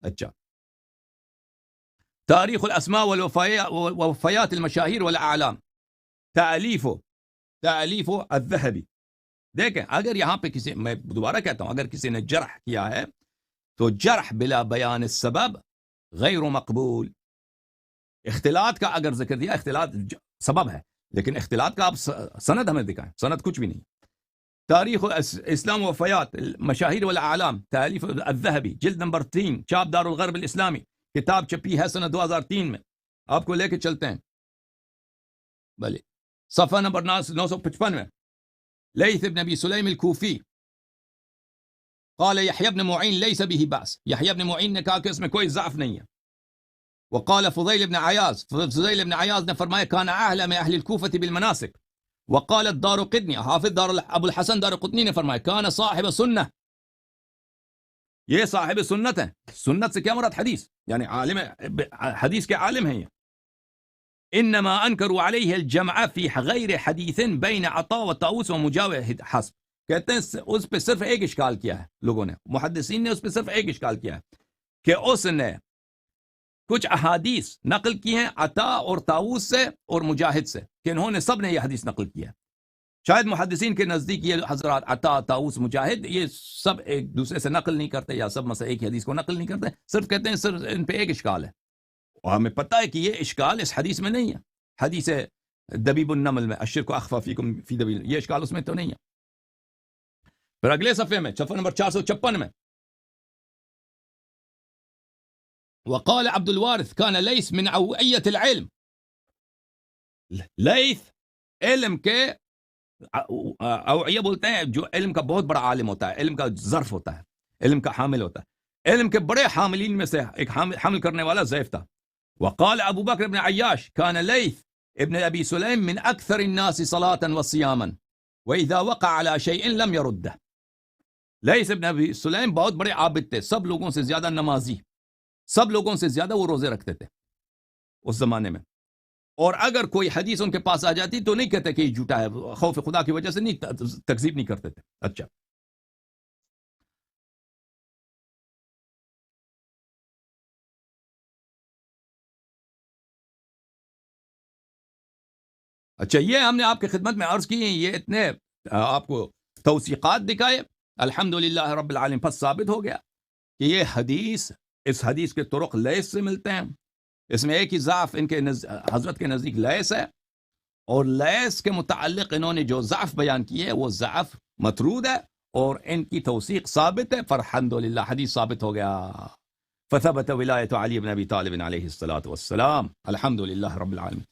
اچھا, تاریخ الاسماء والوفیات المشاہیر والاعلام, تالیف الذہبی. دیکھیں, اگر یہاں پہ کسی, میں دوبارہ کہتا ہوں, اگر کسی نے جرح کیا ہے تو جرح بلا بیان السبب غیر مقبول. اختلاط کا اگر ذکر دیا, اختلاط سبب ہے, لیکن اختلاط کا آپ سند ہمیں دکھائیں, سند کچھ بھی نہیں. تاریخ اسلام و وفیات مشاہیر والاعلام, تالیف الذہبی, جلد نمبر 3, چاپ دار الغرب الاسلامی, کتاب چھپی ہے سنہ 2003 میں. آپ کو لے کے چلتے ہیں. بھلے صفحہ نمبر 955 میں لیث ابن ابی سلیم الکوفی قال یحیی بن معین لیس به باس، یحیی بن معین نے کہا کہ اس میں کوئی ضعف نہیں ہے. وقال فضیل بن عیاض، فضیل بن عیاض نے فرمایا کان اعلم اہل الکوفہ بالمناسک. وقال الدارقطنی، حافظ ابو الحسن دارقطنی نے فرمایا کان صاحب سنہ، یہ صاحب سنت ہے. سنت سے کیا مراد؟ حدیث، یعنی عالم حدیث کے عالم ہیں یہ. انما انکروا علیہ الجمع فی غیر حدیث بین عطا و طاؤس و مجاوب حسب. کہتے ہیں اس پہ صرف ایک اشکال کیا ہے لوگوں نے، محدثین نے اس پہ صرف ایک اشکال کیا ہے کہ اس نے کچھ احادیث نقل کی ہیں عطا اور طاؤس سے اور مجاہد سے، کہ انہوں نے سب نے یہ حدیث نقل کیا ہے. شاید محدثین کے نزدیک یہ حضرات عطا، طاؤس، مجاہد یہ سب ایک دوسرے سے نقل نہیں کرتے، یا سب مثلا ایک ہی حدیث کو نقل نہیں کرتے، صرف کہتے ہیں صرف ان پہ ایک اشکال ہے. اور ہمیں پتہ ہے کہ یہ اشکال اس حدیث میں نہیں ہے. حدیث دبیب النمل میں الشرک اخفی فیکم فی دبیب، یہ اشکال اس میں تو نہیں ہے. پھر اگلے صفحے میں صفحہ نمبر 456 میں وقال عبد الوارث كان ليث من اوعية العلم. لیث علم کے اوعیہ بولتے ہیں جو علم کا بہت بڑا عالم ہوتا ہے، علم کا ظرف ہوتا ہے، علم کا حامل ہوتا ہے. علم کے بڑے حاملین میں سے ایک حامل کرنے والا ضعیف تھا. وقال ابو بکر بن عیاش كان لیث ابن ابی سلیم من اکثر الناس صلاة وصیاما واذا وقع على شيء لم يرده. لیث ابن ابی سلیم بہت بڑے عابد تھے، سب لوگوں سے زیادہ نمازی، سب لوگوں سے زیادہ وہ روزے رکھتے تھے اس زمانے میں. اور اگر کوئی حدیث ان کے پاس آ جاتی تو نہیں کہتے کہ یہ جھوٹا ہے، خوف خدا کی وجہ سے نہیں، تکذیب نہیں کرتے تھے. اچھا اچھا یہ ہم نے آپ کی خدمت میں عرض کی ہیں، یہ اتنے آپ کو توثیقات دکھائے، الحمدللہ رب العالمین. پس ثابت ہو گیا کہ یہ حدیث، اس حدیث کے طرق لیث سے ملتے ہیں. اس میں ایک ہی ضعف ان کے حضرت کے نزدیک لیث ہے، اور لیث کے متعلق انہوں نے جو ضعف بیان کیے وہ ضعف مطرود ہے، اور ان کی توثیق ثابت ہے. فالحمدللہ حدیث ثابت ہو گیا. فثبت ولایت علی بن ابی طالب علیہ الصلاۃ والسلام. الحمدللہ رب العالمین.